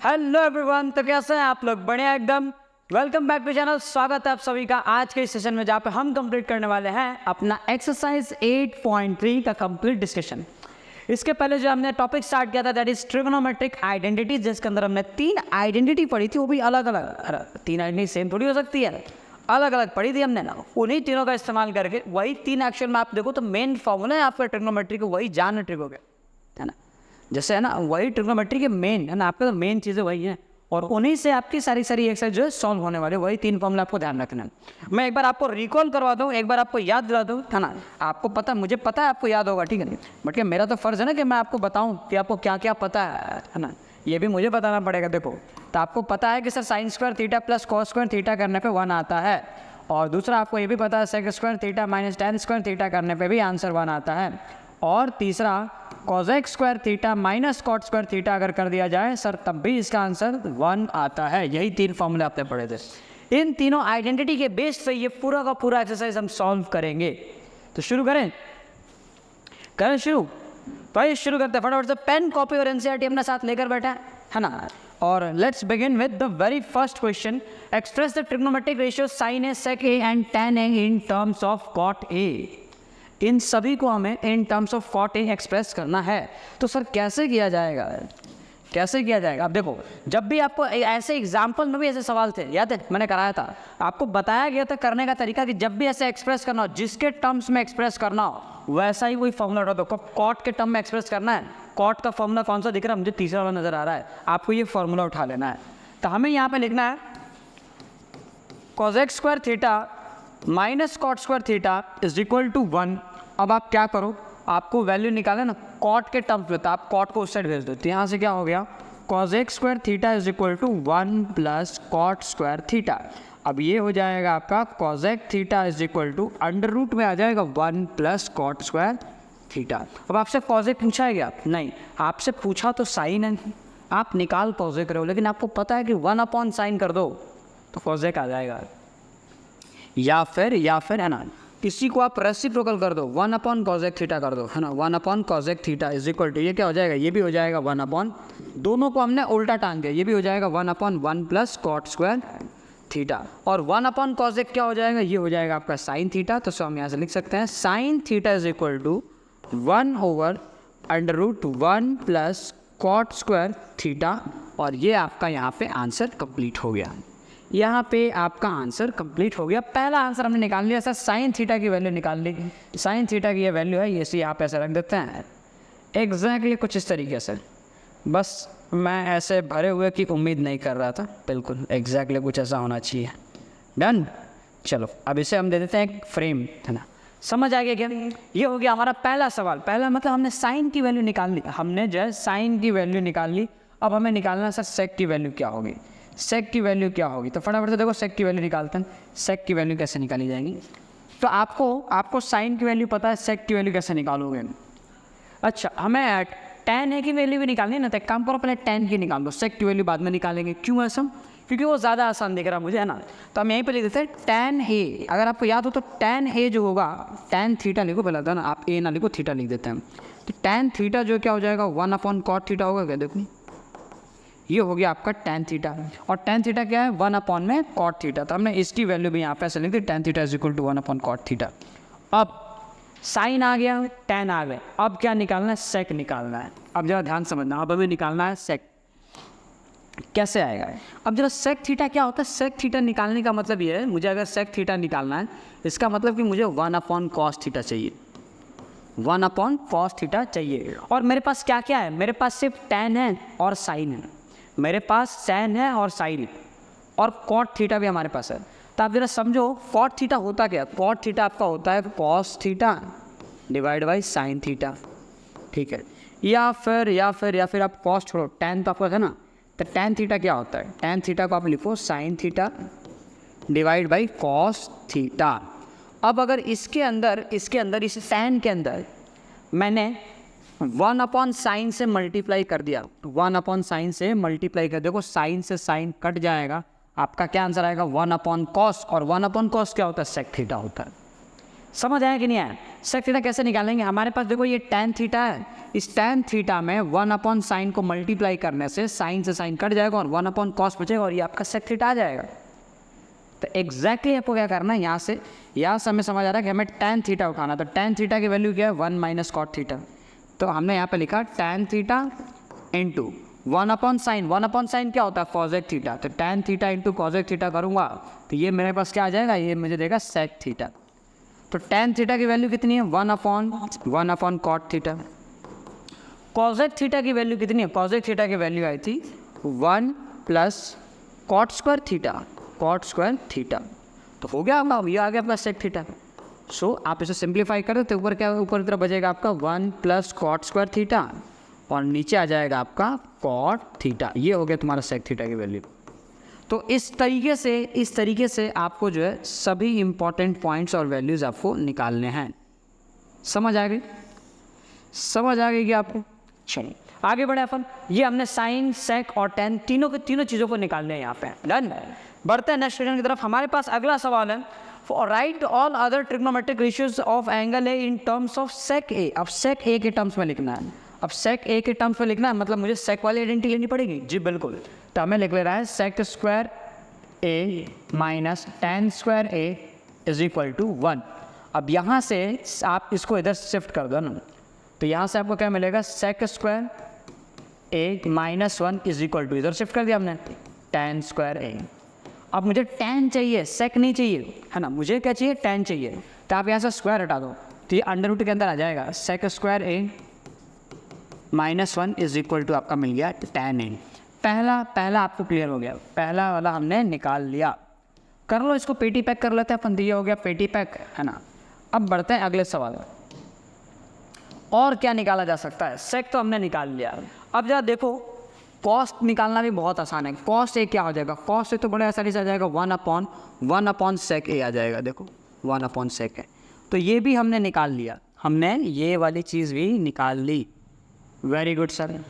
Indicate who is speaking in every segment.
Speaker 1: Hello everyone, तो कैसे हैं आप लोग? बढ़िया एकदम। Welcome back to channel. स्वागत है आप सभी का आज के इस सेशन में, जहाँ पे हम कंप्लीट करने वाले हैं अपना एक्सरसाइज 8.3 का कंप्लीट डिस्कशन। इसके पहले जो हमने टॉपिक स्टार्ट किया था दैट इज ट्रिगोनोमेट्रिक आइडेंटिटी, जिसके अंदर हमने 3 आइडेंटिटी पढ़ी थी, वो भी अलग अलग। 3 आइडेंटिटी सेम थोड़ी हो सकती है, अलग अलग पढ़ी थी हमने ना। उन्हीं तीनों का इस्तेमाल करके वही 3 एक्शन में आप देखो तो मेन फॉर्मूला है आपका ट्रिगोनोमेट्री को वही जान ट्रिगो है ना, जैसे है ना वही ट्रिग्नोमेट्री के मेन है ना, आपका तो मेन चीज़ें वही हैं और उन्हीं से आपकी सारी एक्सरसाइज जो है सॉल्व होने वाले, वही 3 फॉर्मूला आपको ध्यान रखना है। मैं एक बार आपको रिकॉल करवा दूँ, एक बार आपको याद दिला दूँ, है ना। आपको पता, मुझे पता है आपको याद होगा, ठीक है, बट क्या मेरा तो फ़र्ज़ है ना कि मैं आपको बताऊँ कि आपको क्या क्या पता है ना, ये भी मुझे बताना पड़ेगा। देखो, तो आपको पता है कि sir sine square theta plus cos square theta करने पर 1 आता है, और दूसरा आपको ये भी पता है sec square theta minus tan square theta करने पर भी आंसर 1 आता है, और तीसरा cosec square theta minus cot square theta अगर कर दिया जाए सर तब भी इसका आंसर 1 आता है। यही 3 फॉर्मूले आपने पढ़े थे। इन तीनों आइडेंटिटी के बेस पे ये पूरा का पूरा एक्सरसाइज हम सॉल्व करेंगे। तो शुरू करें शुरू। तो आइए शुरू करते हैं फटाफट से। पेन, कॉपी और एनसीईआरटी अपने साथ लेकर बैठा है ना, और let's begin with the very first question. Express the trigonometric ratio sine A, sec A and tan A in terms of cot A. इन सभी को हमें in terms of cot A express करना है। तो सर कैसे किया जाएगा, कैसे किया जाएगा? अब देखो, जब भी आपको ऐसे एग्जाम्पल में भी ऐसे सवाल थे, याद है मैंने कराया था, आपको बताया गया था करने का तरीका कि जब भी ऐसे एक्सप्रेस करना हो, जिसके टर्म्स में एक्सप्रेस करना हो वैसा ही वही फॉर्मूला उठा दो। कॉट के टर्म में एक्सप्रेस करना है, कॉट का फॉर्मूला कौन सा दिख रहा है? मुझे तीसरा वाला नजर आ रहा है, आपको ये फॉर्मूला उठा लेना है। तो हमें यहाँ पे लिखना है cosec square theta minus cot square theta is equal to 1। अब आप क्या करो, आपको वैल्यू निकाले ना कॉट के टर्म्स में, तो आप कॉट को उस साइड भेज दो। तो यहाँ से क्या हो गया, cosec square theta is equal to 1 plus cot square theta. अब ये हो जाएगा आपका cosec theta is equal to under root में आ जाएगा 1 प्लस कॉट स्क्वायर थीटा। अब आपसे कॉसेक पूछा है क्या? नहीं, आपसे पूछा तो साइन है, आप निकाल कॉसेक रहे हो, लेकिन आपको पता है कि 1 अपॉन साइन कर दो तो कॉसेक आ जाएगा। या फिर है ना, इसी को आप रेसिप्रोकल कर दो, 1 अपॉन कॉसेक थीटा कर दो, है ना। 1 upon cosec theta is equal to, ये क्या हो जाएगा, ये भी हो जाएगा 1 अपॉन, दोनों को हमने उल्टा टांग दिया, ये भी हो जाएगा 1 upon 1 plus cot square theta, और 1 अपॉन कॉसेक क्या हो जाएगा, ये हो जाएगा आपका साइन थीटा। तो सो हम यहाँ से लिख सकते हैं sine theta is equal to 1 over under root 1 plus cot square theta, और ये आपका यहाँ पे आंसर कंप्लीट हो गया। यहाँ पे आपका आंसर कंप्लीट हो गया। पहला आंसर हमने निकाल लिया सर, साइन थीटा की वैल्यू निकाल ली। साइन थीटा की ये वैल्यू है, ये सी आप ऐसे रख देते हैं एग्जैक्टली कुछ इस तरीके से। बस मैं ऐसे भरे हुए की उम्मीद नहीं कर रहा था, बिल्कुल एग्जैक्टली कुछ ऐसा होना चाहिए। डन। चलो अब इसे हम दे देते हैं एक फ्रेम, है ना। समझ आ गया क्या? ये हो गया हमारा पहला सवाल। पहला मतलब हमने साइन की वैल्यू निकाल ली, हमने जो है साइन की वैल्यू निकाल ली। अब हमें निकालना सर सेक की वैल्यू क्या होगी, सेक की वैल्यू क्या होगी। तो फटाफट से देखो सेक की वैल्यू निकालते हैं। सेक की वैल्यू कैसे निकाली जाएगी? तो आपको साइन की वैल्यू पता है, सेक की वैल्यू कैसे निकालोगे? अच्छा, हमें टेन ए की वैल्यू भी निकालनी है ना, तो एक काम करो पहले टेन की निकाल दो, सेक की वैल्यू बाद में निकालेंगे। क्यों ऐसा? क्योंकि वो ज़्यादा आसान दिख रहा है मुझे, है ना। तो हम यहीं पर लिख देते हैं टेन ए। अगर आपको याद हो तो टेन ए जो होगा, टेन थीटा लिखो पहले, था ना, आप ए ना लिखो थीटा लिख देते हैं। तो टेन थीटा जो क्या हो जाएगा 1 अपॉन कॉट थीटा होगा क्या? देखो ये हो गया आपका टेन थीटा, और टेन थीटा क्या है 1 अपॉन में कॉट थीटा। तो हमने इसकी वैल्यू भी यहाँ पे ऐसे लिख दी, tan theta is equal to 1 upon cot theta. अब साइन आ गया, टेन आ गए, अब क्या निकालना है? सेक निकालना है। अब जरा ध्यान समझना, अब हमें निकालना है सेक। कैसे आएगा? अब जरा सेक थीटा क्या होता है? सेक थीटा निकालने का मतलब ये है, मुझे अगर सेक थीटा निकालना है, इसका मतलब कि मुझे 1 अपॉन कॉस थीटा चाहिए, 1 अपॉन कॉस थीटा चाहिए। और मेरे पास क्या क्या है? मेरे पास सिर्फ टेन है और साइन है, मेरे पास सैन है और साइन और कॉट थीटा भी हमारे पास है। तो आप जरा समझो कॉट थीटा होता क्या? कॉट थीटा आपका होता है cos theta divide by sine theta, ठीक है। या फिर आप कॉस छोड़ो, टेन तो आपका था ना, तो टेन थीटा क्या होता है? टेन थीटा को आप लिखो sine theta divide by cos theta. अब अगर इसके अंदर इस सैन के अंदर मैंने 1 अपॉन साइन से मल्टीप्लाई कर दिया, 1 अपॉन साइन से मल्टीप्लाई कर, देखो साइन से साइन कट जाएगा, आपका क्या आंसर आएगा 1 अपॉन कॉस, और 1 अपॉन कॉस क्या होता है? सेक थीटा होता है। समझ आया कि नहीं आया? सेक थीटा कैसे निकालेंगे? हमारे पास देखो ये tan थीटा है, इस tan थीटा में 1/sin को मल्टीप्लाई करने से साइन से साइन कट जाएगा और 1/cos बचेगा और ये आपका सेक थीटा आ जाएगा। तो एग्जैक्टली आपको क्या करना है, यहाँ से हमें समझ आ रहा है कि हमें tan थीटा उठाना। तो tan थीटा की वैल्यू क्या है? 1 - cot थीटा। तो हमने यहाँ पे लिखा tan theta into 1/sin। 1/sin क्या होता है? cosec theta. तो tan theta into cosec theta करूँगा तो ये मेरे पास क्या आ जाएगा? ये मुझे देगा sec थीटा। तो tan थीटा की वैल्यू कितनी है? 1/cot theta. cosec थीटा की वैल्यू कितनी है? cosec थीटा की वैल्यू आई थी 1 + cot square theta, cot square theta. तो हो गया आपका, ये आ गया अपना sec थीटा। सो आप इसे सिंप्लीफाई करें तो ऊपर क्या, ऊपर की तरफ बचेगा आपका 1 + cot स्क्वायर थीटा और नीचे आ जाएगा आपका cot थीटा। ये हो गया तुम्हारा sec थीटा की वैल्यू। तो इस तरीके से आपको जो है सभी इंपॉर्टेंट पॉइंट्स और वैल्यूज़ आपको निकालने हैं। समझ आ गई? समझ आ गई कि आपको? चलिए आगे बढ़े अपन। ये हमने साइन, सेक और tan तीनों चीज़ों को निकालने हैं यहाँ पे। डन। बढ़ते हैं नेक्स्ट क्वेश्चन की तरफ। हमारे पास अगला सवाल है, right all other trigonometric ratios of angle A in terms of sec a। अब sec a के टर्म्स में लिखना है। अब sec a के टर्म्स में लिखना है मतलब मुझे sec वाली आइडेंटिटी लेनी पड़ेगी। जी बिल्कुल। तो हमें लिख ले रहा है sec square a minus tan square a is equal to 1। अब यहाँ से आप इसको इधर शिफ्ट कर दो ना, तो यहाँ से आपको क्या मिलेगा? sec square a minus 1 is equal to, इधर शिफ्ट कर दिया हमने, tan स्क्वायर a। अब मुझे tan चाहिए, sec नहीं चाहिए, है ना? मुझे क्या चाहिए? tan चाहिए। तो आप यहाँ से स्क्वायर हटा दो तो ये अंडर रूट के अंदर आ जाएगा। sec square a minus 1 is equal to आपका मिल गया tan a। पहला आपको क्लियर हो गया, पहला वाला हमने निकाल लिया। कर लो इसको, पेटी पैक कर लेते हैं अपन। दिया हो गया पेटी पैक, है ना? अब बढ़ते हैं अगले सवाल में। और क्या निकाला जा सकता है? सेक तो हमने निकाल लिया। अब जरा देखो, कॉस्ट निकालना भी बहुत आसान है। कॉस्ट ए क्या हो जाएगा? कॉस्ट ए तो बड़े आसानी से आ जाएगा 1/sec a आ जाएगा। देखो 1/sec a। तो ये भी हमने निकाल लिया, हमने ये वाली चीज़ भी निकाल ली। Very good sir.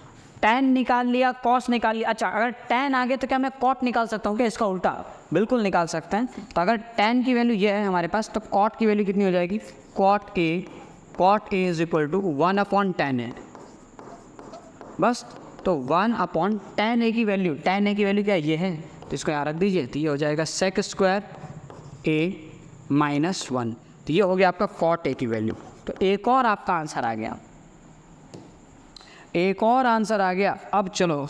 Speaker 1: tan निकाल लिया, कॉस निकाल लिया। अच्छा, अगर tan आ गया तो क्या मैं cot निकाल सकता हूँ क्या? इसका उल्टा बिल्कुल निकाल सकते हैं। तो अगर tan की वैल्यू ये है हमारे पास, तो cot की वैल्यू कितनी हो जाएगी? cot a is equal to 1/tan a। बस, तो 1/tan a की वैल्यू, tan a की वैल्यू क्या है? ये है, तो इसको यहाँ रख दीजिए। तो ये हो जाएगा sec स्क्वायर a माइनस 1। तो ये हो गया आपका cot a की वैल्यू। तो एक और आपका आंसर आ गया, एक और आंसर आ गया। अब चलो,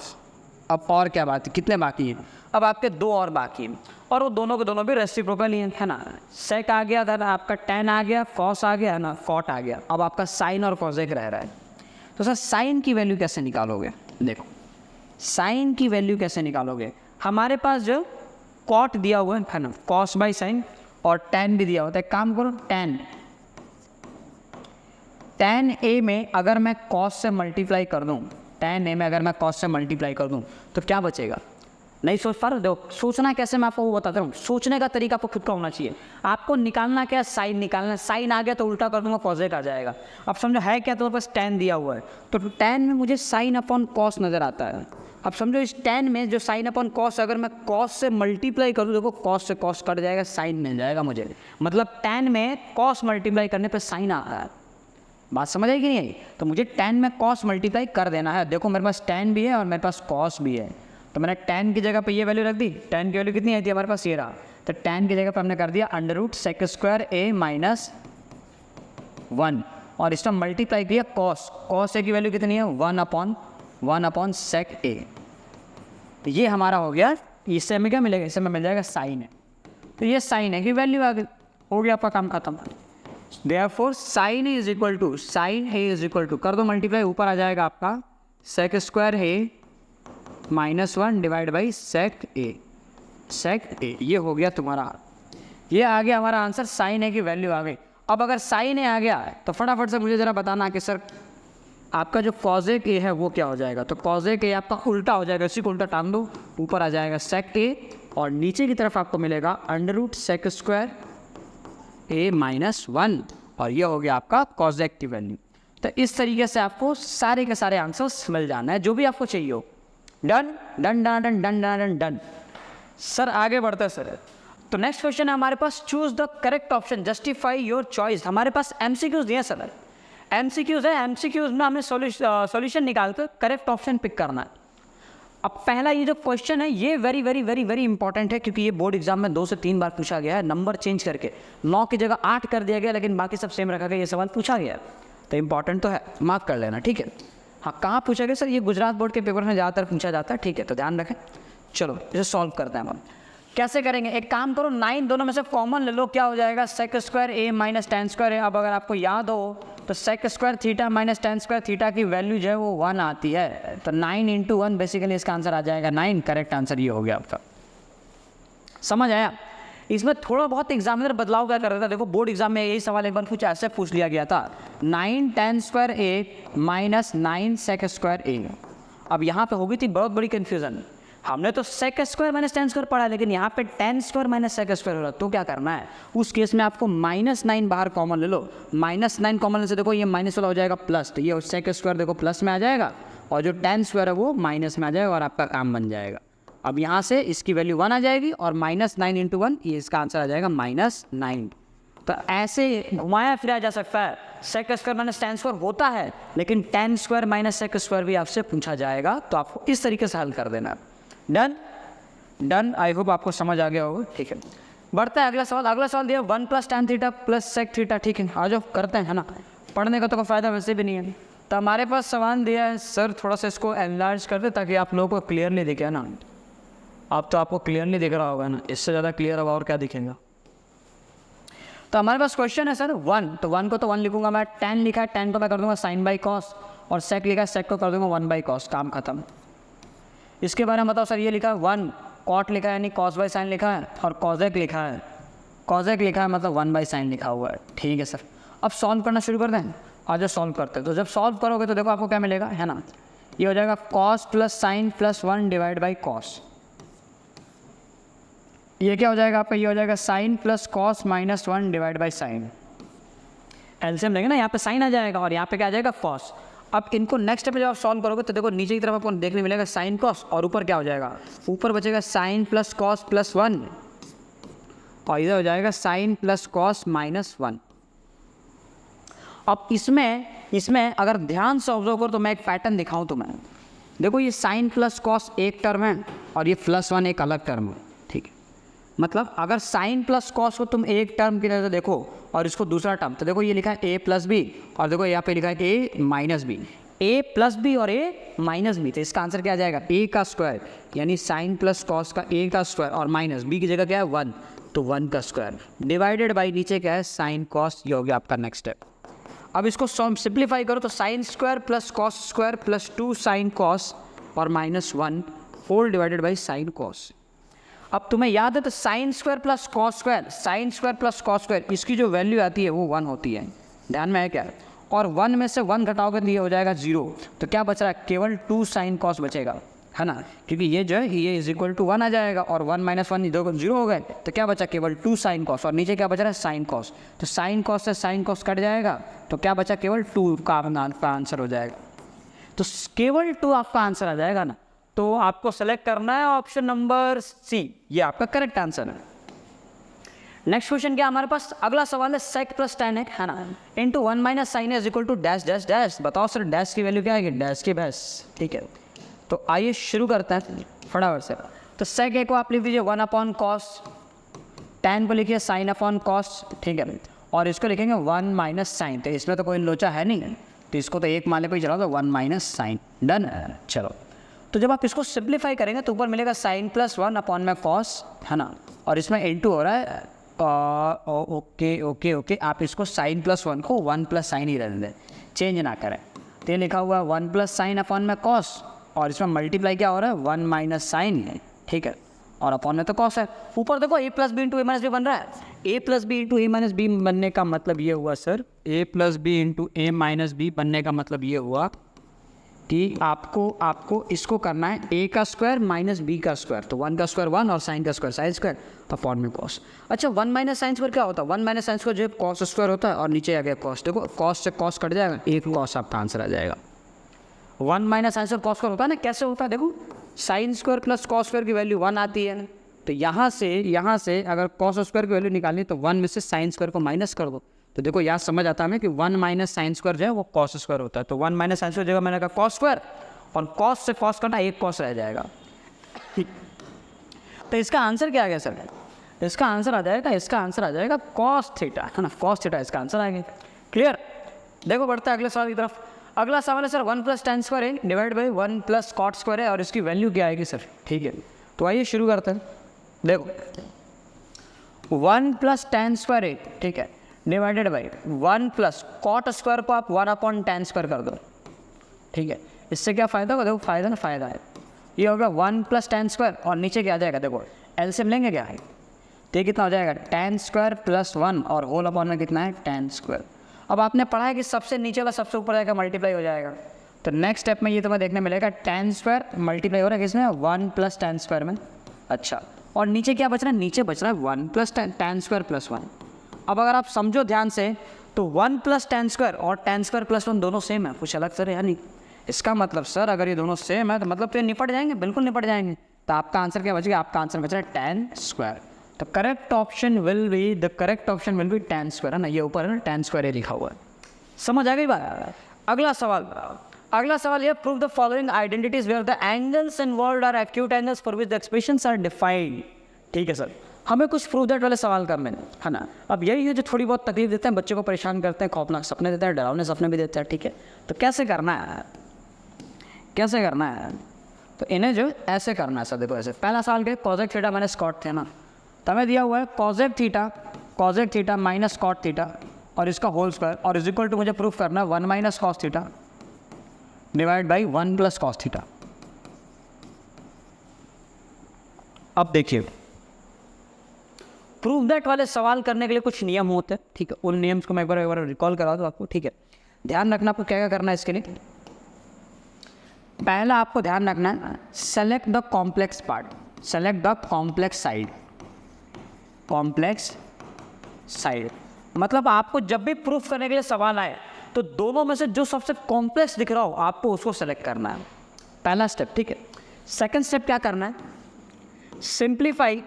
Speaker 1: अब और क्या बात है? कितने बाकी हैं? अब आपके 2 और बाकी हैं, और वो दोनों के दोनों भी रेसिप्रोकल ही हैं, है ना? सेक आ गया, then आपका tan आ गया, कॉस आ गया, है ना? कॉट आ गया। अब आपका साइन और कॉसेक रह रहा है। तो सर साइन की वैल्यू कैसे निकालोगे? देखो साइन की वैल्यू कैसे निकालोगे? हमारे पास जो कॉट दिया हुआ है ना, कॉस बाई साइन, और tan भी दिया होता है। काम करो, tan a में अगर मैं cos से मल्टीप्लाई कर दूं, tan a में अगर मैं cos से मल्टीप्लाई कर दूं तो क्या बचेगा? नहीं सोच पा रहे हो? देखो सोचना कैसे, मैं आपको वो बताता हूँ। सोचने का तरीका आपको खुद का होना चाहिए। आपको निकालना क्या है? साइन निकालना। साइन आ गया तो उल्टा कर दूंगा, कॉसेक आ जाएगा। अब समझो है क्या, तुम्हारे पास tan दिया हुआ है, तो tan में मुझे साइन अपॉन कॉस नज़र आता है। अब समझो इस tan में जो साइन अपॉन कॉस, अगर मैं कॉस से मल्टीप्लाई करूँ, देखो कॉस से कॉस कट जाएगा, साइन मिल जाएगा मुझे। मतलब tan में कॉस मल्टीप्लाई करने पर साइन आ रहा है। बात समझ आई कि नहीं आई? तो मुझे tan में cos मल्टीप्लाई कर देना है। देखो मेरे पास tan भी है और मेरे पास cos भी है, तो मैंने tan की जगह पे ये वैल्यू रख दी। tan की वैल्यू कितनी आई थी हमारे पास? ये रहा। तो tan की जगह पे हमने कर दिया under root sec square a minus 1, और इसमें मल्टीप्लाई किया cos a की वैल्यू कितनी है? 1/sec a। तो ये हमारा हो गया। इससे हमें क्या मिलेगा? इससे हमें मिल जाएगा साइन है। तो ये साइन है की वैल्यू आ गई, हो गया आपका काम खत्म। Therefore sin a is equal to कर दो मल्टीप्लाई, ऊपर आ जाएगा आपका sec square a minus 1 divide by sec a। ये हो गया तुम्हारा, ये आ गया हमारा आंसर। sin a की वैल्यू आ गई। अब अगर sin a आ गया तो फटाफट से मुझे ज़रा बताना कि सर आपका जो cosec a है वो क्या हो जाएगा? तो cosec a आपका उल्टा हो जाएगा, इसी को उल्टा टांग दो, ऊपर आ जाएगा sec a और नीचे की तरफ आपको मिलेगा under root sec square a minus 1, और ये हो गया आपका cosec की वैल्यू। तो इस तरीके से आपको सारे के सारे आंसर्स मिल जाना है, जो भी आपको चाहिए हो। Done done done done done done done. Sir आगे बढ़ते हैं सर। तो नेक्स्ट क्वेश्चन है हमारे पास, choose the correct option, justify your choice. हमारे पास एमसीक्यूज दिए सर, एमसीक्यूज है, एमसीक्यूज में हमें सॉल्यूशन निकाल कर करेक्ट ऑप्शन पिक करना है। अब पहला ये जो क्वेश्चन है ये very very very very important है, क्योंकि ये बोर्ड एग्जाम में 2 से 3 बार पूछा गया है, नंबर चेंज करके 9 की जगह 8 कर दिया गया, लेकिन बाकी सब सेम रखा गया, ये सवाल पूछा गया है, तो इंपॉर्टेंट तो है, मार्क कर लेना, ठीक है। हाँ, कहाँ पूछा गया सर? ये गुजरात बोर्ड के पेपर में ज़्यादातर पूछा जाता है, ठीक है, तो ध्यान रखें। चलो इसे सॉल्व करते हैं हम। कैसे करेंगे? एक काम करो, 9 दोनों में से कॉमन ले लो, क्या हो जाएगा? Sec square a minus tan square है। अब अगर आपको याद हो तो sec square theta minus tan square theta की वैल्यू जो है वो 1 आती है, तो 9 × 1 बेसिकली इसका आंसर आ जाएगा 9। करेक्ट आंसर ये हो गया आपका। समझ आया? इसमें थोड़ा बहुत एग्जामिनर बदलाव क्या कर रहा था, देखो बोर्ड एग्जाम में यही सवाल एक बार कुछ ऐसे पूछ लिया गया था, 9 tan square a minus 9 sec square ए। अब यहाँ पे हो गई थी बहुत बड़ी कन्फ्यूजन, हमने तो sec square minus tan square पढ़ा, लेकिन यहाँ पे tan square minus sec square हो रहा है, तो क्या करना है? उस केस में आपको -9 बाहर कॉमन ले लो, -9 कॉमन लेने से देखो ये माइनस वाला हो जाएगा प्लस, तो ये sec स्क्वायर देखो प्लस में आ जाएगा, और जो tan स्क्वायर है वो माइनस में आ जाएगा, और आपका काम बन जाएगा। अब यहाँ से इसकी वैल्यू 1 आ जाएगी, और -9 × 1 ये इसका आंसर आ जाएगा -9। तो ऐसे घुमाया फिराया जा सकता है, sec square minus tan square होता है, लेकिन tan square minus sec square भी आपसे पूछा जाएगा, तो आपको इस तरीके से हल कर देना। डन डन, आई होप आपको समझ आ गया होगा, ठीक है। बढ़ता है अगला सवाल। अगला सवाल दिया 1 + tan theta plus sec theta, ठीक है, आ जाओ करते हैं, है ना, पढ़ने का तो कोई फ़ायदा वैसे भी नहीं है। तो हमारे पास सवाल दिया है, सर थोड़ा सा इसको एनालाइज कर दे ताकि आप लोगों को क्लियरली दिखे ना। अब तो आपको क्लियरली दिख रहा होगा ना, इससे ज़्यादा क्लियर होगा और क्या दिखेगा। तो हमारे पास क्वेश्चन है सर 1, तो 1 को तो 1 लिखूंगा मैं, tan लिखा है, tan को मैं कर दूंगा sin बाई कॉस, और sec लिखा है, sec को कर दूंगा 1 बाई कॉस, काम खत्म। इसके बारे में बताओ सर, ये लिखा है 1 cot लिखा है यानी cos बाई साइन लिखा है, और cosec लिखा है, cosec लिखा है मतलब 1 बाई साइन लिखा हुआ है, ठीक है सर। अब सॉल्व करना शुरू कर दें, आज सॉल्व करते हैं। तो जब सॉल्व करोगे तो देखो आपको क्या मिलेगा, है ना, ये हो जाएगा cos + sin + 1 divide by cos। ये क्या हो जाएगा आपका, ये हो जाएगा sin + cos - 1 divide by sine. LCM लेंगे ना, यहाँ पे साइन आ जाएगा और यहाँ पे क्या आ जाएगा cos। अब इनको नेक्स्ट स्टेप में जब आप सॉल्व करोगे तो देखो नीचे की तरफ आपको देखने मिलेगा sin cos, और ऊपर क्या हो जाएगा, ऊपर बचेगा sin + cos + 1, और इधर हो जाएगा sin + cos - 1। अब इसमें अगर ध्यान से ऑब्जर्व करो तो मैं एक पैटर्न दिखाऊं तो मैं देखो, ये sin + cos एक टर्म है और ये +1 एक अलग टर्म है, ठीक है। मतलब अगर sin + cos को तुम एक टर्म की तरह से देखो और इसको दूसरा टर्म, तो देखो ये लिखा है a + b, और देखो यहाँ पे लिखा है कि a - b, a + b और a - b, तो इसका आंसर क्या आ जाएगा, a का स्क्वायर, यानी sin + cos का a का स्क्वायर, और माइनस b की जगह क्या है 1, तो 1 का स्क्वायर डिवाइडेड बाई नीचे क्या है sin cos, ये हो गया आपका नेक्स्ट स्टेप। अब इसको सिंप्लीफाई करो तो sin square + cos square + 2 sin cos और -1 whole divided by sin cos। अब तुम्हें याद है तो sin square + cos square, sin square + cos square, इसकी जो वैल्यू आती है वो 1 होती है, ध्यान में है क्या, और 1 में से 1 घटाओगे तो ये हो जाएगा 0, तो क्या बच रहा है, केवल 2 sin cos बचेगा, है ना, क्योंकि ये जो है ये = 1 आ जाएगा, और 1 - 1 इधर 0 हो गए, तो क्या बचा, केवल 2 sin cos, और नीचे क्या बच रहा है sin cos, तो sin cos से sin cos कट जाएगा, तो क्या बचा, केवल 2 का आंसर हो जाएगा। तो केवल 2 आपका आंसर आ जाएगा ना, तो आपको सेलेक्ट करना है ऑप्शन नंबर सी, ये आपका करेक्ट आंसर है। नेक्स्ट क्वेश्चन क्या हमारे पास, अगला सवाल है sec + tan है ना, × 1 - sin = डैश डैश डैश। बताओ सर डैश की वैल्यू क्या है, डैश की भैंस, ठीक है। तो आइए शुरू करते हैं फटाफट से। तो sec a को आप लिख दीजिए 1/cos, tan को लिखिए sin/cos, ठीक है, और इसको लिखेंगे 1 - sin, तो इसमें तो कोई लोचा है नहीं, तो इसको तो एक मान ले कोई चला दो 1 - sin, डन। चलो तो जब आप इसको सिंप्लीफाई करेंगे तो ऊपर मिलेगा sin + 1 cos, है ना, और इसमें * हो रहा है, ओके, आप इसको sin + 1 को 1 + sin ही रहने दें, चेंज ना करें। तो ये लिखा हुआ है 1 + sin cos, और इसमें मल्टीप्लाई क्या हो रहा है 1 - sin, ठीक है, और अपॉन में तो cos है। ऊपर देखो a + b × a - b बन रहा है, a + b × a - b बनने का मतलब ये हुआ sir, a + b × a - b बनने का मतलब ये हुआ कि आपको इसको करना है a का स्क्वायर - b का स्क्वायर, तो 1 का स्क्वायर 1 और sin का स्क्वायर sin स्क्वायर, तो अपॉन में cos। अच्छा 1 - sin स्क्वायर क्या होता है, 1 - sin स्क्वायर जो cos स्क्वायर होता है, और नीचे आ गया cos, देखो cos से cos कट जाएगा, एक cos आपका आंसर आ जाएगा। 1 - sin स्क्वायर cos स्क्वायर होता है ना, कैसे होता है देखो, sin स्क्वायर + cos स्क्वायर की वैल्यू 1 आती है, तो यहाँ से अगर कॉस स्क्वायर की वैल्यू निकालनी तो 1 में से साइन स्क्वायर को माइनस कर दो। तो देखो यहाँ समझ आता है हमें कि 1 माइनस साइन स्क्वायर जो है वो कॉस स्क्वायर होता है। तो 1 माइनस साइन स्क्वायर जगह मैंने कहा कॉस स्क्वायर, और कॉस से कॉस करना एक कॉस रह जाएगा। तो इसका आंसर क्या आ गया सर? इसका आंसर आ जाएगा कॉस थीटा, है ना, कॉस थीटा इसका आंसर आएगा। क्लियर? देखो बढ़ते हैं अगले सवाल की तरफ। अगला सवाल है सर 1 प्लस tan स्क्वायर है divide by 1 plus cot square है और इसकी वैल्यू क्या आएगी सर? ठीक है, तो आइए शुरू करते हैं। देखो 1 प्लस tan स्क्वायर है, ठीक है, divided by 1 plus cot square को आप 1/tan स्क्वायर कर दो। ठीक है, इससे क्या फ़ायदा होगा? देखो फ़ायदा ना फ़ायदा है, ये होगा 1 प्लस tan स्क्वायर और नीचे क्या आ जाएगा? देखो एलसीएम लेंगे क्या है, तो ये कितना हो जाएगा? tan स्क्वायर प्लस 1 और होल अपॉन में कितना है? tan square. अब आपने पढ़ा है कि सबसे नीचे वाला सबसे ऊपर जाएगा मल्टीप्लाई हो जाएगा। तो नेक्स्ट स्टेप में ये तुम्हें देखने मिलेगा tan स्क्वायर मल्टीप्लाई हो रहा है किसमें? 1 प्लस tan स्क्वायर में। अच्छा, और नीचे क्या बच रहा है? नीचे बच रहा है 1 प्लस tan स्क्वायर प्लस 1। अब अगर आप समझो ध्यान से तो 1 प्लस tan स्क्वायर और tan स्क्वायर प्लस 1 दोनों सेम है, कुछ अलग सर है नहीं। इसका मतलब सर अगर ये दोनों सेम है तो मतलब तो ये निपट जाएंगे, बिल्कुल निपट जाएंगे। तो आपका आंसर क्या बच गया? आपका आंसर बच रहा है tan स्क्वायर। तो correct option will be tan square, है ना, ये ऊपर है ना tan स्क्वायर ये लिखा हुआ है। समझ आ गई बात? अगला सवाल ये, prove the following identities where the angles involved are acute angles for which the expressions are defined. ठीक है सर, हमें कुछ प्रूव दैट वाले सवाल करने है ना। अब यही है जो थोड़ी बहुत तकलीफ देते हैं, बच्चों को परेशान करते हैं, खौफनाक सपने देते हैं, डरावने सपने भी देते हैं। ठीक है, तो कैसे करना है? तो इन्हें जो ऐसे करना है सर। देखो ऐसे, पहला सवाल के कॉजेक थीटा माइनस कॉट थे ना, तो हमें दिया हुआ है कॉजेक थीटा माइनस कॉट थीटा और इसका होल स्क्वायर और इज इक्वल टू मुझे प्रूफ करना है 1 minus cos theta divide by 1 plus cos theta. अब देखिए, प्रूफ दैट वाले सवाल करने के लिए कुछ नियम होते हैं। ठीक है, उन नियम्स को मैं एक बार रिकॉल करा दूँ आपको। ठीक है, ध्यान रखना आपको क्या क्या करना है इसके लिए। पहला आपको ध्यान रखना है, select the complex part, select the complex side. मतलब आपको जब भी प्रूफ करने के लिए सवाल आए तो दोनों में से जो सबसे कॉम्प्लेक्स दिख रहा हो आपको उसको सेलेक्ट करना है, पहला स्टेप। ठीक है, सेकंड स्टेप क्या करना है? Simplify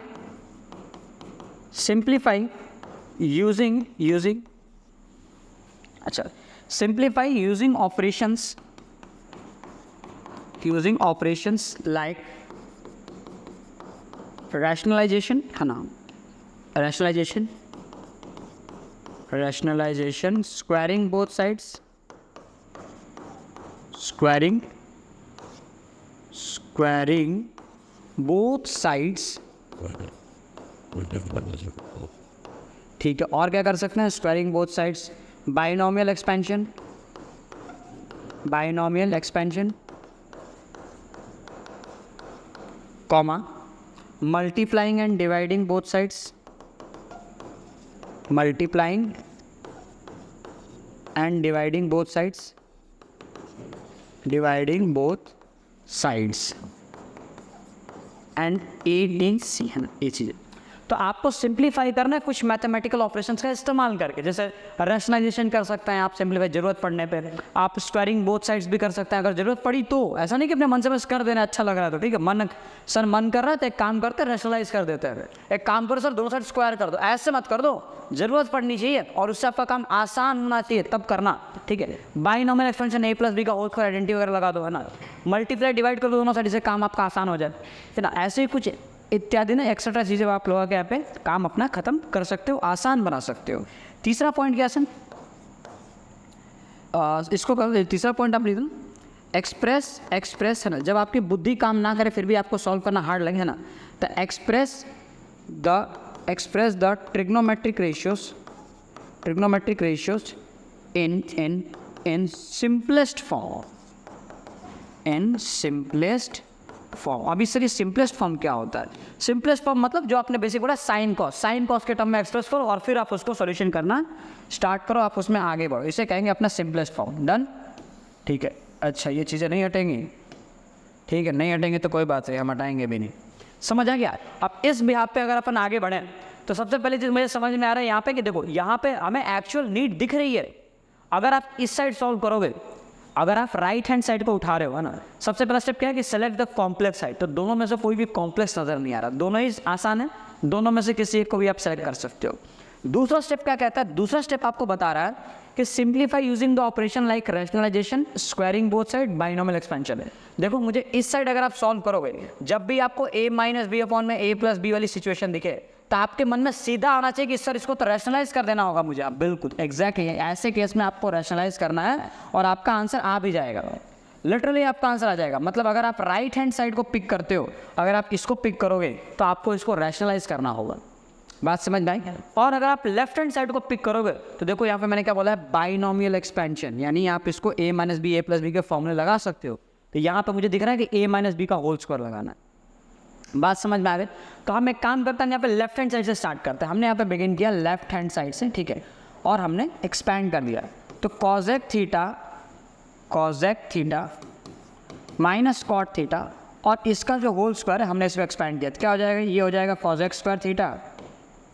Speaker 1: using operations like rationalisation, है ना, रैशनलाइजेशन, स्क्वायरिंग बोथ साइड्स, ठीक है, और क्या कर सकते हैं? Squaring both sides, binomial expansion, comma, multiplying and dividing both sides, and ADC, है ना, ये चीज़ें। तो आपको सिंप्लीफाई करना है कुछ मैथमेटिकल ऑपरेशंस का इस्तेमाल करके, जैसे रैशनलाइजेशन कर सकते हैं आप सिंप्लीफाई ज़रूरत पड़ने पे, आप स्क्वायरिंग बोथ साइड्स भी कर सकते हैं अगर ज़रूरत पड़ी तो। ऐसा नहीं कि अपने मन से बस कर देना, अच्छा लग रहा है तो ठीक है, मन कर रहा है तो एक काम करते हैं, रैशनलाइज कर देते हैं। एक काम करो सर, दोनों साइड स्क्वायर कर दो, ऐसे मत कर दो, ज़रूरत पड़नी चाहिए और उससे आपका काम आसान होना चाहिए तब करना। ठीक है, बाइनोमियल एक्सपेंशन A + B का होल स्क्वायर आइडेंटिटी वगैरह लगा दो, है ना, मल्टीप्लाई डिवाइड कर दो दोनों साइड से, काम आपका आसान हो जाए, है ना। ऐसे ही कुछ इत्यादि ना एक्सेट्रा चीज़ें आप लोगों के यहाँ पे काम अपना ख़त्म कर सकते हो, आसान बना सकते हो। तीसरा पॉइंट क्या सर? इसको कर, तीसरा पॉइंट आप लिख दो, एक्सप्रेस, है ना, जब आपकी बुद्धि काम ना करे फिर भी आपको सॉल्व करना हार्ड लगे, है ना, तो express the trigonometric ratios in simplest form. अभी सर ये सिंपलेस्ट फॉर्म क्या होता है? सिंपलेस्ट फॉर्म मतलब जो आपने बेसिक बोला साइन कॉस के टर्म में एक्सप्रेस करो और फिर आप उसको सॉल्यूशन करना स्टार्ट करो, आप उसमें आगे बढ़ो, इसे कहेंगे अपना सिंपलेस्ट फॉर्म। डन? ठीक है, अच्छा ये चीज़ें नहीं हटेंगी, ठीक है, नहीं हटेंगे तो कोई बात नहीं, हम हटाएंगे भी नहीं। समझ आ गया? अब इस बिहाफ पे अगर अपन आगे बढ़ें तो सबसे पहले चीज़ मुझे समझ में आ रहा है यहाँ पे कि देखो यहाँ पे हमें एक्चुअल नीड दिख रही है। अगर आप इस साइड सॉल्व करोगे अगर आप राइट हैंड साइड को उठा रहे हो ना, सबसे पहला स्टेप क्या है कि सेलेक्ट द कॉम्प्लेक्स साइड। तो दोनों में से कोई भी कॉम्प्लेक्स नज़र नहीं आ रहा, दोनों ही आसान है, दोनों में से किसी एक को भी आप सेलेक्ट कर सकते हो। दूसरा स्टेप क्या कहता है, दूसरा स्टेप आपको बता रहा है कि simplify using the operation like rationalisation, squaring both side, binomial expansion है। देखो मुझे इस साइड अगर आप सॉल्व करोगे, जब भी आपको a माइनस बी अपॉन में a प्लस बी वाली सिचुएशन दिखे, तो आपके मन में सीधा आना चाहिए कि सर इसको तो रैशनलाइज कर देना होगा मुझे। आप बिल्कुल एग्जैक्टली ऐसे केस में आपको रैशनलाइज करना है और आपका आंसर आ भी जाएगा, लिटरली आपका आंसर आ जाएगा। मतलब अगर आप राइट हैंड साइड को पिक करते हो, अगर आप इसको पिक करोगे तो आपको इसको रैशनलाइज करना होगा। बात समझ में आई? और अगर आप लेफ्ट हैंड साइड को पिक करोगे तो देखो यहाँ पे मैंने क्या बोला है, बाइनोमियल एक्सपेंशन, यानी आप इसको a minus b, a plus b के फॉर्मूले लगा सकते हो। तो यहाँ पे मुझे दिख रहा है कि a माइनस बी का होल स्क्वायर लगाना है। बात समझ में आ गई? तो हम एक काम करते हैं, यहाँ पे लेफ्ट हैंड साइड से स्टार्ट करते हैं। हमने यहाँ पे बिगिन किया लेफ्ट हैंड साइड से, ठीक है, और हमने एक्सपैंड कर दिया। तो कॉजेक थीटा माइनस कॉट थीटा, और इसका जो होल स्क्वायर है हमने इसमें एक्सपैंड किया, तो क्या हो जाएगा, ये हो जाएगा cosec square theta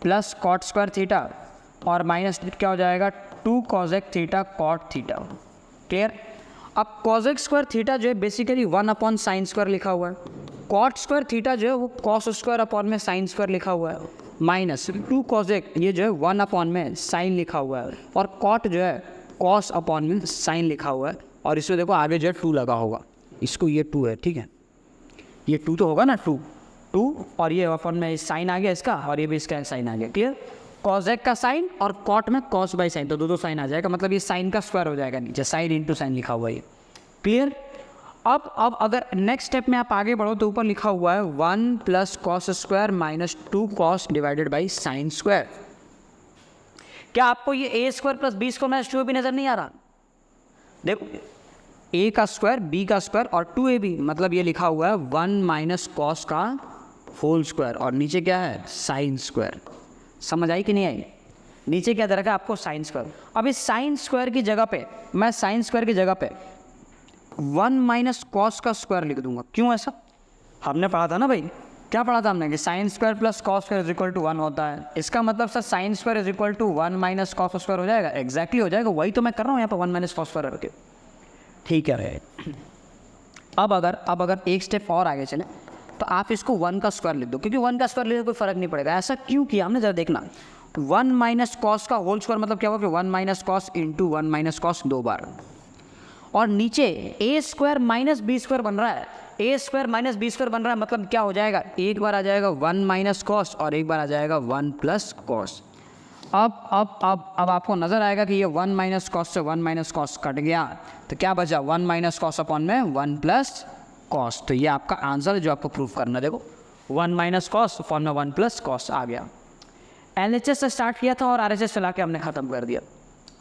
Speaker 1: plus cot square theta, और माइनस क्या हो जाएगा 2 cosec theta cot theta. Clear? अब कॉजेक स्क्वायर थीटा जो है बेसिकली 1 अपॉन साइन स्क्वायर लिखा हुआ है, कॉट स्क्वायर थीटा जो है वो कॉस स्क्वायर अपॉन में साइन स्क्वायर लिखा हुआ है, माइनस 2 कॉजेक ये जो है 1 अपॉन में साइन लिखा हुआ है, और कॉट जो है कॉस अपॉन में साइन लिखा हुआ है, और इसमें देखो आगे जो है 2 लगा होगा, इसको ये 2 है, ठीक है, ये 2 तो होगा ना, 2 और ये अपॉन में साइन आ गया इसका, और ये भी इसका साइन आ गया। क्लियर? कॉजेक का साइन और कॉट में कॉस बाई साइन, तो दो साइन आ जाएगा, मतलब ये साइन का स्क्वायर हो जाएगा नीचे, साइन इंटू साइन लिखा हुआ है ये। क्लियर? अब अगर नेक्स्ट स्टेप में आप आगे बढ़ो तो ऊपर लिखा हुआ है 1 plus cos square minus 2 cos divided by sine square. क्या आपको ये a square plus B square minus 2ab नजर नहीं आ रहा? देखो a का स्क्वायर, b का स्क्वायर और 2ab, मतलब ये लिखा हुआ है 1 माइनस कॉस का होल स्क्वायर, और नीचे क्या है, साइन स्क्वायर। समझ आई कि नहीं आई? नीचे क्या दे रखा है आपको, साइन स्क्वायर। अब इस साइन स्क्वायर की जगह पे मैं साइन स्क्वायर की जगह पे 1 माइनस कॉस का स्क्वायर लिख दूंगा। क्यों ऐसा? हमने पढ़ा था ना भाई, क्या पढ़ा था हमने कि sine square plus cos square is equal to 1 होता है। इसका मतलब sir sine square is equal to 1 minus cos square हो जाएगा। एग्जैक्टली हो जाएगा, वही तो मैं कर रहा हूँ यहाँ पर 1 माइनस कॉस स्क्वायर रख के। ठीक है, अब अगर एक स्टेप और आगे चले तो आप इसको 1 का स्क्वायर लिख दो, क्योंकि 1 का स्क्वायर लिखे कोई फर्क नहीं पड़ेगा। ऐसा क्यों किया हमने, जरा देखना। 1 माइनस कॉस का होल स्क्वायर मतलब क्या होगा, 1 minus cos into 1 minus cos 2 बार, और नीचे a square minus b square बन रहा है, a square minus b square बन रहा है, मतलब क्या हो जाएगा, एक बार आ जाएगा 1 माइनस कॉस और एक बार आ जाएगा 1 प्लस कॉस। अब आपको नज़र आएगा कि ये 1 माइनस कॉस से 1 माइनस कॉस कट गया, तो क्या बचा, 1 माइनस कॉस अपॉन में 1 प्लस कॉस। तो ये आपका आंसर है जो आपको प्रूफ करना। देखो 1 माइनस कॉस अपॉन में 1 प्लस कॉस आ गया। LHS से स्टार्ट किया था और RHS चला के हमने ख़त्म कर दिया।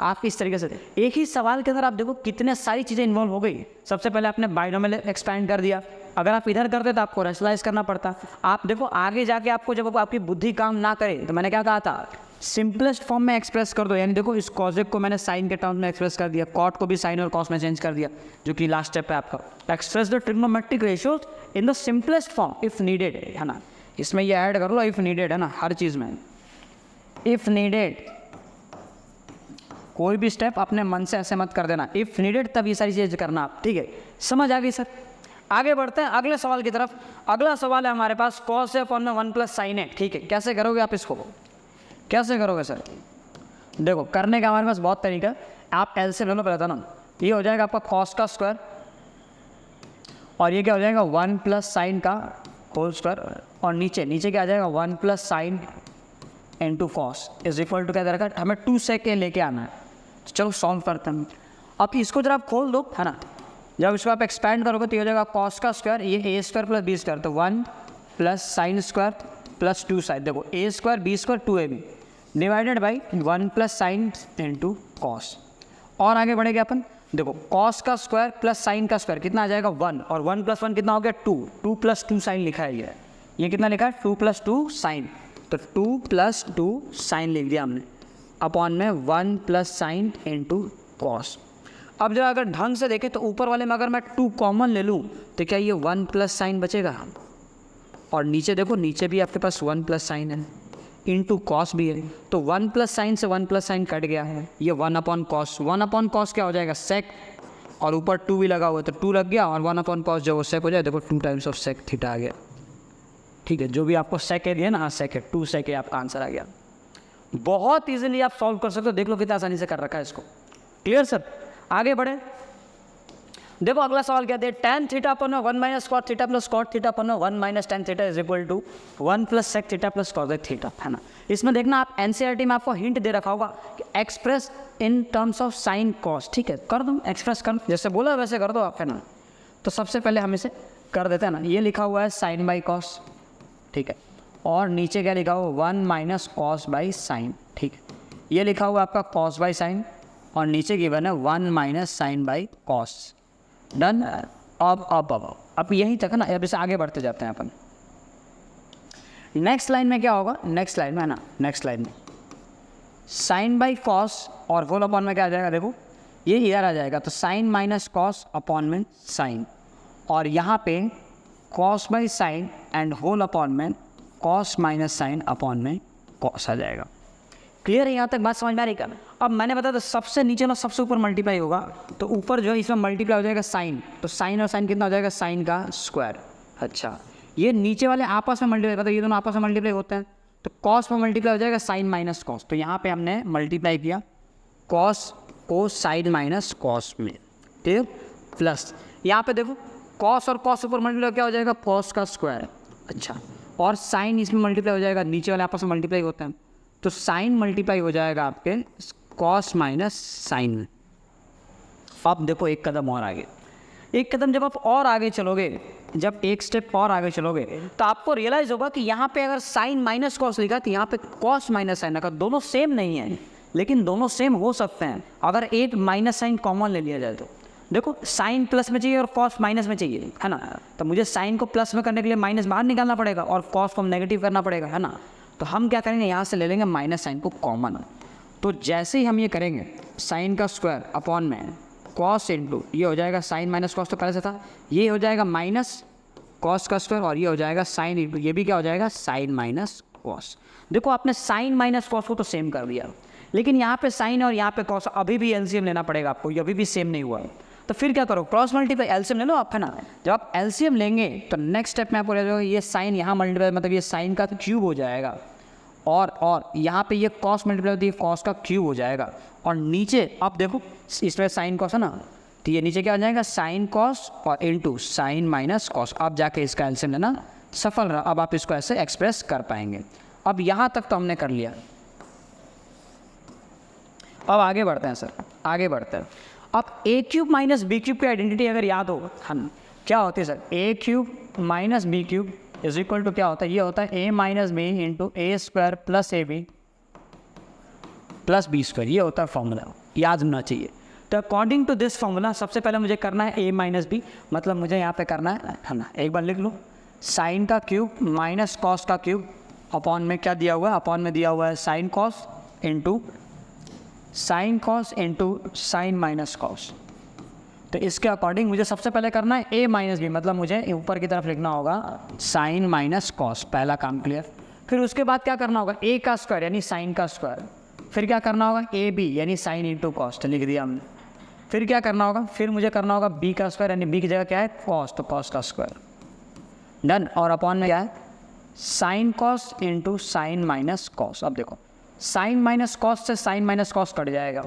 Speaker 1: आप इस तरीके से एक ही सवाल के अंदर आप देखो कितने सारी चीज़ें इन्वॉल्व हो गई। सबसे पहले आपने बाइनोमियल एक्सपैंड कर दिया, अगर आप इधर करते तो आपको रैशनलाइज करना पड़ता। आप देखो आगे जाके आपको जब आपकी बुद्धि काम ना करे तो मैंने क्या कहा था, सिंपलेस्ट फॉर्म में एक्सप्रेस कर दो। यानी देखो इस कॉजेक को मैंने साइन के टर्म में एक्सप्रेस कर दिया, कॉट को भी साइन और कॉस में चेंज कर दिया, जो कि लास्ट स्टेप है आपका। Express the trigonometric ratios in the simplest form if needed, है ना। इसमें ये ऐड कर लो इफ नीडेड, है ना, हर चीज़ में इफ नीडेड। कोई भी स्टेप अपने मन से ऐसे मत कर देना, इफ नीडेड तब ये सारी चीज़ करना आप। ठीक है, समझ आ गई सर? आगे बढ़ते हैं अगले सवाल की तरफ। अगला सवाल है हमारे पास कॉस है अपॉन में 1 प्लस साइन है। ठीक है, कैसे करोगे आप इसको, कैसे करोगे सर? देखो करने का हमारे पास बहुत तरीका। आप एल से ले लो पहले था ना, ये हो जाएगा आपका कॉस का स्क्वायर और ये क्या हो जाएगा 1 प्लस साइन का होल स्क्वायर, और नीचे क्या आ जाएगा 1 plus sine into cos is equal to क्या दे रखा है, हमें 2 से के लेके आना है। तो चलो सॉल्व करते हैं। अब इसको जरा आप खोल दो, है ना। जब इसको आप एक्सपैंड करोगे तो ये हो जाएगा कॉस का स्क्वायर, ये A square plus B square, तो 1 plus sine square plus 2 sine, देखो A square B square 2ab divided by 1 plus sine into cos. और आगे बढ़ेगा अपन, देखो कॉस का स्क्वायर प्लस साइन का स्क्वायर कितना आ जाएगा 1, और 1 प्लस 1 कितना हो गया 2, 2 प्लस 2 साइन लिखा है ये कितना लिखा है 2 प्लस 2 साइन, तो 2 प्लस 2 साइन लिख दिया हमने अपॉन में 1 प्लस साइन इंटू कॉस। अब जब अगर ढंग से देखें तो ऊपर वाले में अगर मैं 2 कॉमन ले लूँ तो क्या ये 1 प्लस साइन बचेगा, और नीचे देखो नीचे भी आपके पास 1 प्लस साइन है इंटू कॉस भी है, तो 1 प्लस साइन से 1 प्लस साइन कट गया है, ये 1 अपॉन कॉस। 1 अपॉन कॉस क्या हो जाएगा सेक, और ऊपर 2 भी लगा हुआ है, तो 2 लग गया और 1/cos जो वो सेक हो जाए, देखो 2 टाइम्स ऑफ सेक थीटा आ गया। ठीक है, जो भी आपको सेक है दिया ना, हाँ सेक है, 2 सेक है, आपका आंसर आ गया। बहुत ईजिली आप सॉल्व कर सकते हो, देख लो कितना आसानी से कर रखा है इसको। क्लियर सर, आगे बढ़े। देखो अगला सवाल क्या दे, tan theta upon 1 minus cot theta plus cot theta upon 1 minus tan theta is equal to 1 plus sec theta plus cosec theta, है ना। इसमें देखना आप एनसीईआरटी में आपको हिंट दे रखा होगा कि express in terms of sine cos. ठीक है, कर दो एक्सप्रेस कर, जैसे बोला वैसे कर दो आप, है ना। तो सबसे पहले हम इसे कर देते हैं ना, ये लिखा हुआ है साइन बाई कॉस, ठीक है, और नीचे क्या लिखा हुआ 1 माइनस कॉस बाई साइन, ठीक है, ये लिखा हुआ आपका कॉस बाई साइन और नीचे गिवन है 1 minus sine by cos. Done. अब यहीं तक है ना, अब इसे आगे बढ़ते जाते हैं अपन। नेक्स्ट लाइन में क्या होगा, नेक्स्ट लाइन में है ना, नेक्स्ट लाइन में साइन बाई कॉस और होल अपॉन में क्या आ जाएगा, देखो ये इधर आ जाएगा, तो साइन माइनस कॉस अपॉन में साइन, और यहाँ पे cos by sine and whole upon में कॉस माइनस साइन अपॉन में कॉस आ जाएगा। क्लियर है, यहाँ तक बात समझ में आ रही क्या। अब मैंने बताया था सबसे नीचे ना सबसे ऊपर मल्टीप्लाई होगा, तो ऊपर जो है इसमें मल्टीप्लाई हो जाएगा साइन, तो साइन और साइन कितना हो जाएगा, साइन का स्क्वायर। अच्छा, ये नीचे वाले आपस में मल्टीप्लाई करते हैं, ये दोनों आपस में मल्टीप्लाई होते हैं, तो कॉस में मल्टीप्लाई हो जाएगा साइन माइनस कॉस, तो यहाँ पे हमने मल्टीप्लाई किया कॉस को साइन माइनस कॉस में, ठीक, प्लस यहाँ पे देखो कॉस और कॉस ऊपर मल्टीप्लाई क्या हो जाएगा, कॉस का स्क्वायर। अच्छा, और साइन इसमें मल्टीप्लाई हो जाएगा, नीचे वाले आपस में मल्टीप्लाई होते हैं, तो साइन मल्टीप्लाई हो जाएगा आपके कॉस माइनस साइन में। अब देखो एक कदम और आगे, एक कदम जब आप और आगे चलोगे, जब एक स्टेप और आगे चलोगे तो आपको रियलाइज़ होगा कि यहाँ पे अगर साइन माइनस कॉस लिखा तो यहाँ पे कॉस माइनस साइन, अगर दोनों सेम नहीं है लेकिन दोनों सेम हो सकते हैं अगर एक माइनस साइन कॉमन ले लिया जाए तो। देखो साइन प्लस में चाहिए और कॉस माइनस में चाहिए, है ना, तो मुझे साइन को प्लस में करने के लिए माइनस बाहर निकालना पड़ेगा और कॉस को नेगेटिव करना पड़ेगा, है ना। तो हम क्या करेंगे, यहाँ से ले लेंगे माइनस साइन को कॉमन, तो जैसे ही हम ये करेंगे साइन का स्क्वायर अपॉन में कॉस इंटू ये हो जाएगा साइन माइनस कॉस, तो पहले से था, ये हो जाएगा माइनस कॉस का स्क्वायर और ये हो जाएगा साइन इंटू ये भी क्या हो जाएगा, साइन माइनस कॉस। देखो आपने साइन माइनस कॉस को तो सेम कर दिया, लेकिन यहाँ पे साइन और यहाँ पे कॉस अभी भी एलसीएम लेना पड़ेगा आपको, ये अभी भी सेम नहीं हुआ, तो फिर क्या करो, क्रॉस मल्टीप्लाई एलसीएम ले लो आप, है ना। जब आप एलसीएम लेंगे तो नेक्स्ट स्टेप में आपको ले जाओगे, ये साइन यहाँ मल्टीप्लाई मतलब ये साइन का क्यूब हो जाएगा, और यहाँ पे ये कॉस मल्टीप्लाई होती है, कॉस का क्यूब हो जाएगा, और नीचे अब देखो इसमें साइन कॉस है ना, तो ये नीचे क्या हो जाएगा, साइन कॉस और इनटू साइन माइनस कॉस। अब जाके इसका एलसीएम लेना सफल रहा, अब आप इसको ऐसे एक्सप्रेस कर पाएंगे। अब यहाँ तक तो हमने कर लिया, अब आगे बढ़ते हैं सर, आगे बढ़ते हैं। अब A cube minus B cube की आइडेंटिटी अगर याद हो हम क्या होती है sir, A cube minus B cube is equal to क्या होता है, ये होता है A minus B into A square plus A B plus B square, ये होता है फॉर्मूला, याद होना चाहिए। तो अकॉर्डिंग टू दिस फॉर्मूला सबसे पहले मुझे करना है ए माइनस बी, मतलब मुझे यहाँ पे करना है ना, एक बार लिख लो साइन का क्यूब माइनस कॉस का क्यूब अपॉन में क्या दिया हुआ है, अपॉन में दिया हुआ है sine cos into sine cos into sine minus cos. तो इसके अकॉर्डिंग मुझे सबसे पहले करना है ए माइनस बी, मतलब मुझे ऊपर की तरफ लिखना होगा साइन माइनस कॉस, पहला काम क्लियर। फिर उसके बाद क्या करना होगा, ए का स्क्वायर यानी साइन का स्क्वायर, फिर क्या करना होगा ए बी यानी साइन इंटू कॉस, तो लिख दिया हमने। फिर क्या करना होगा, फिर मुझे करना होगा बी का स्क्वायर यानी बी की जगह क्या है कॉस, तो कॉस का स्क्वायर, डन। और अपॉन में क्या है sine cos into sine minus cos. अब देखो साइन माइनस कॉस से साइन माइनस कॉस कट जाएगा,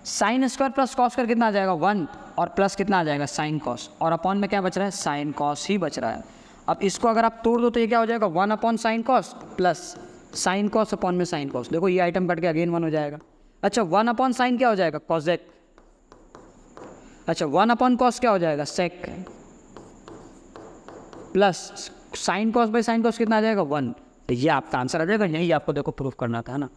Speaker 1: sine square plus cos square कितना आ जाएगा 1, और प्लस कितना आ जाएगा साइन कॉस, और अपॉन में क्या बच रहा है साइन कॉस ही बच रहा है। अब इसको अगर आप तोड़ दो तो ये क्या हो जाएगा 1 upon sine cos plus sine cos upon में साइन कॉस, देखो ये आइटम कट के अगेन 1 हो जाएगा। अच्छा 1 अपॉन साइन क्या हो जाएगा कॉसेक, अच्छा 1 अपॉन कॉस क्या हो जाएगा sec, plus sine cos by sine cos कितना आ जाएगा 1, तो ये आपका आंसर आ जाएगा। यही आपको देखो प्रूफ करना था, है ना।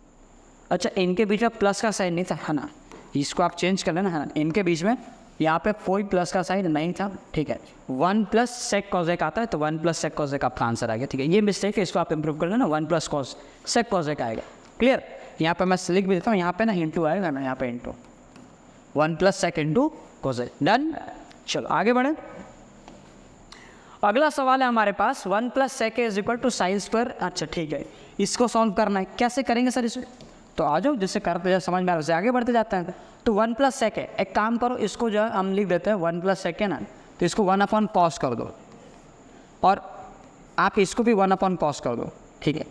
Speaker 1: अच्छा इनके बीच में प्लस का साइन नहीं था, है ना, इसको आप चेंज कर लेना, है ना। इनके बीच में यहाँ पे कोई प्लस का साइन नहीं था, ठीक है। 1 प्लस सेक कॉसेक आता है, तो 1 प्लस सेक कॉसेक आपका आंसर आ गया, ठीक है। ये मिस्टेक है, इसको आप इंप्रूव कर लेना, 1 प्लस कॉस सेक कॉसेक आएगा, क्लियर। यहाँ पे मैं लिख भी देता हूँ, यहाँ पे ना इंटू आएगा ना, यहाँ पे into 1 plus sec into cosec, done. चलो आगे बढ़े, अगला सवाल है हमारे पास 1 plus sec is equal to sine square. अच्छा ठीक है, इसको सॉल्व करना है, कैसे करेंगे सर इसमें, तो आ जाओ, जिससे करते जाए समझ में आ रहा है आगे बढ़ते जाते हैं। तो 1 + sec है, एक काम करो इसको जो है हम लिख देते हैं 1 + sec है ना, तो इसको 1/cos कर दो और आप इसको भी 1/cos कर दो, ठीक है।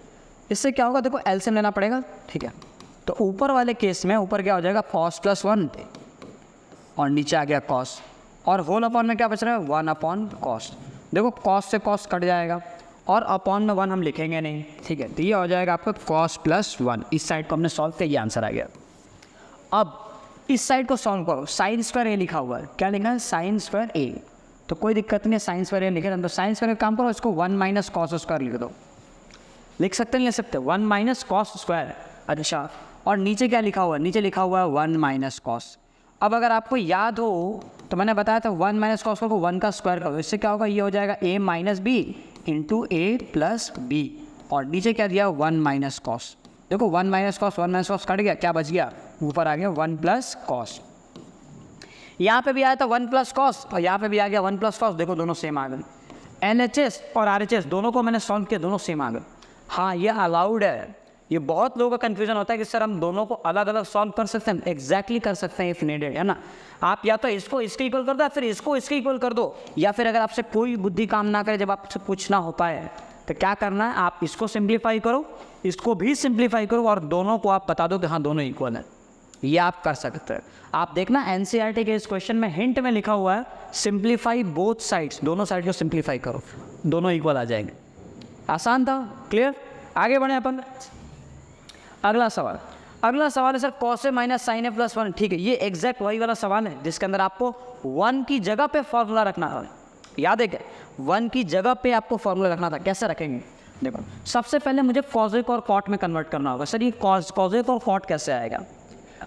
Speaker 1: इससे क्या होगा, देखो एलसीएम लेना पड़ेगा, ठीक है। तो ऊपर वाले केस में ऊपर क्या हो जाएगा cos + 1 और नीचे आ गया cos, और होल अपॉन में क्या बच रहा है 1/cos। देखो cos से cos कट जाएगा और अपॉन में 1 हम लिखेंगे नहीं, ठीक है। तो ये हो जाएगा आपका cos + 1। इस साइड को हमने सॉल्व किया, ये आंसर आ गया। अब इस साइड को सॉल्व करो, sin² a लिखा हुआ है, क्या लिखा है sin² a, तो कोई दिक्कत नहीं है sin² a लिखे, तो sin² का काम करो, इसको 1 - cos² लिख दो। लिख सकते नहीं, लिख सकते 1 - cos²। अच्छा, और नीचे क्या लिखा हुआ है, नीचे लिखा हुआ है 1 - cos। अब अगर आपको याद हो तो मैंने बताया था 1 - cos को 1 का स्क्वायर करो, इससे क्या होगा, ये हो जाएगा a - b × a + b, और नीचे क्या दिया 1 - cos। देखो 1 - cos कट गया, क्या बच गया, ऊपर आ गया 1 + cos। यहाँ पे भी आया था 1 + cos और यहाँ पे भी आ गया 1 + cos, देखो दोनों सेम आ गए। LHS और RHS दोनों को मैंने सॉल्व किया, दोनों सेम आ गए। हाँ, ये अलाउड है। ये बहुत लोगों का कन्फ्यूजन होता है कि सर हम दोनों को अलग अलग सॉल्व कर सकते हैं, एग्जैक्टली कर सकते हैं इफ नीडेड, है ना। आप या तो इसको इसके इक्वल कर दो, फिर इसको इसके इक्वल कर दो, या फिर अगर आपसे कोई बुद्धि काम ना करे, जब आपसे कुछ ना हो पाए तो क्या करना है, आप इसको सिंप्लीफाई करो, इसको भी सिंप्लीफाई करो, और दोनों को आप बता दो कि हाँ दोनों इक्वल है। ये आप कर सकते हैं। आप देखना NCERT के इस क्वेश्चन में हिंट में लिखा हुआ है सिंप्लीफाई बोथ साइड्स, दोनों साइड को सिंप्लीफाई करो, दोनों इक्वल आ जाएंगे। आसान था, क्लियर। आगे बढ़े अपन, अगला सवाल है sir cos a - sin a + 1, ठीक है। ये एग्जैक्ट वही वाला सवाल है जिसके अंदर आपको 1 की जगह पे फॉर्मूला रखना है, याद है क्या, 1 की जगह पे आपको फॉर्मूला रखना था। कैसे रखेंगे, देखो सबसे पहले मुझे cosec और cot में कन्वर्ट करना होगा। सर ये cosec और cot कैसे आएगा,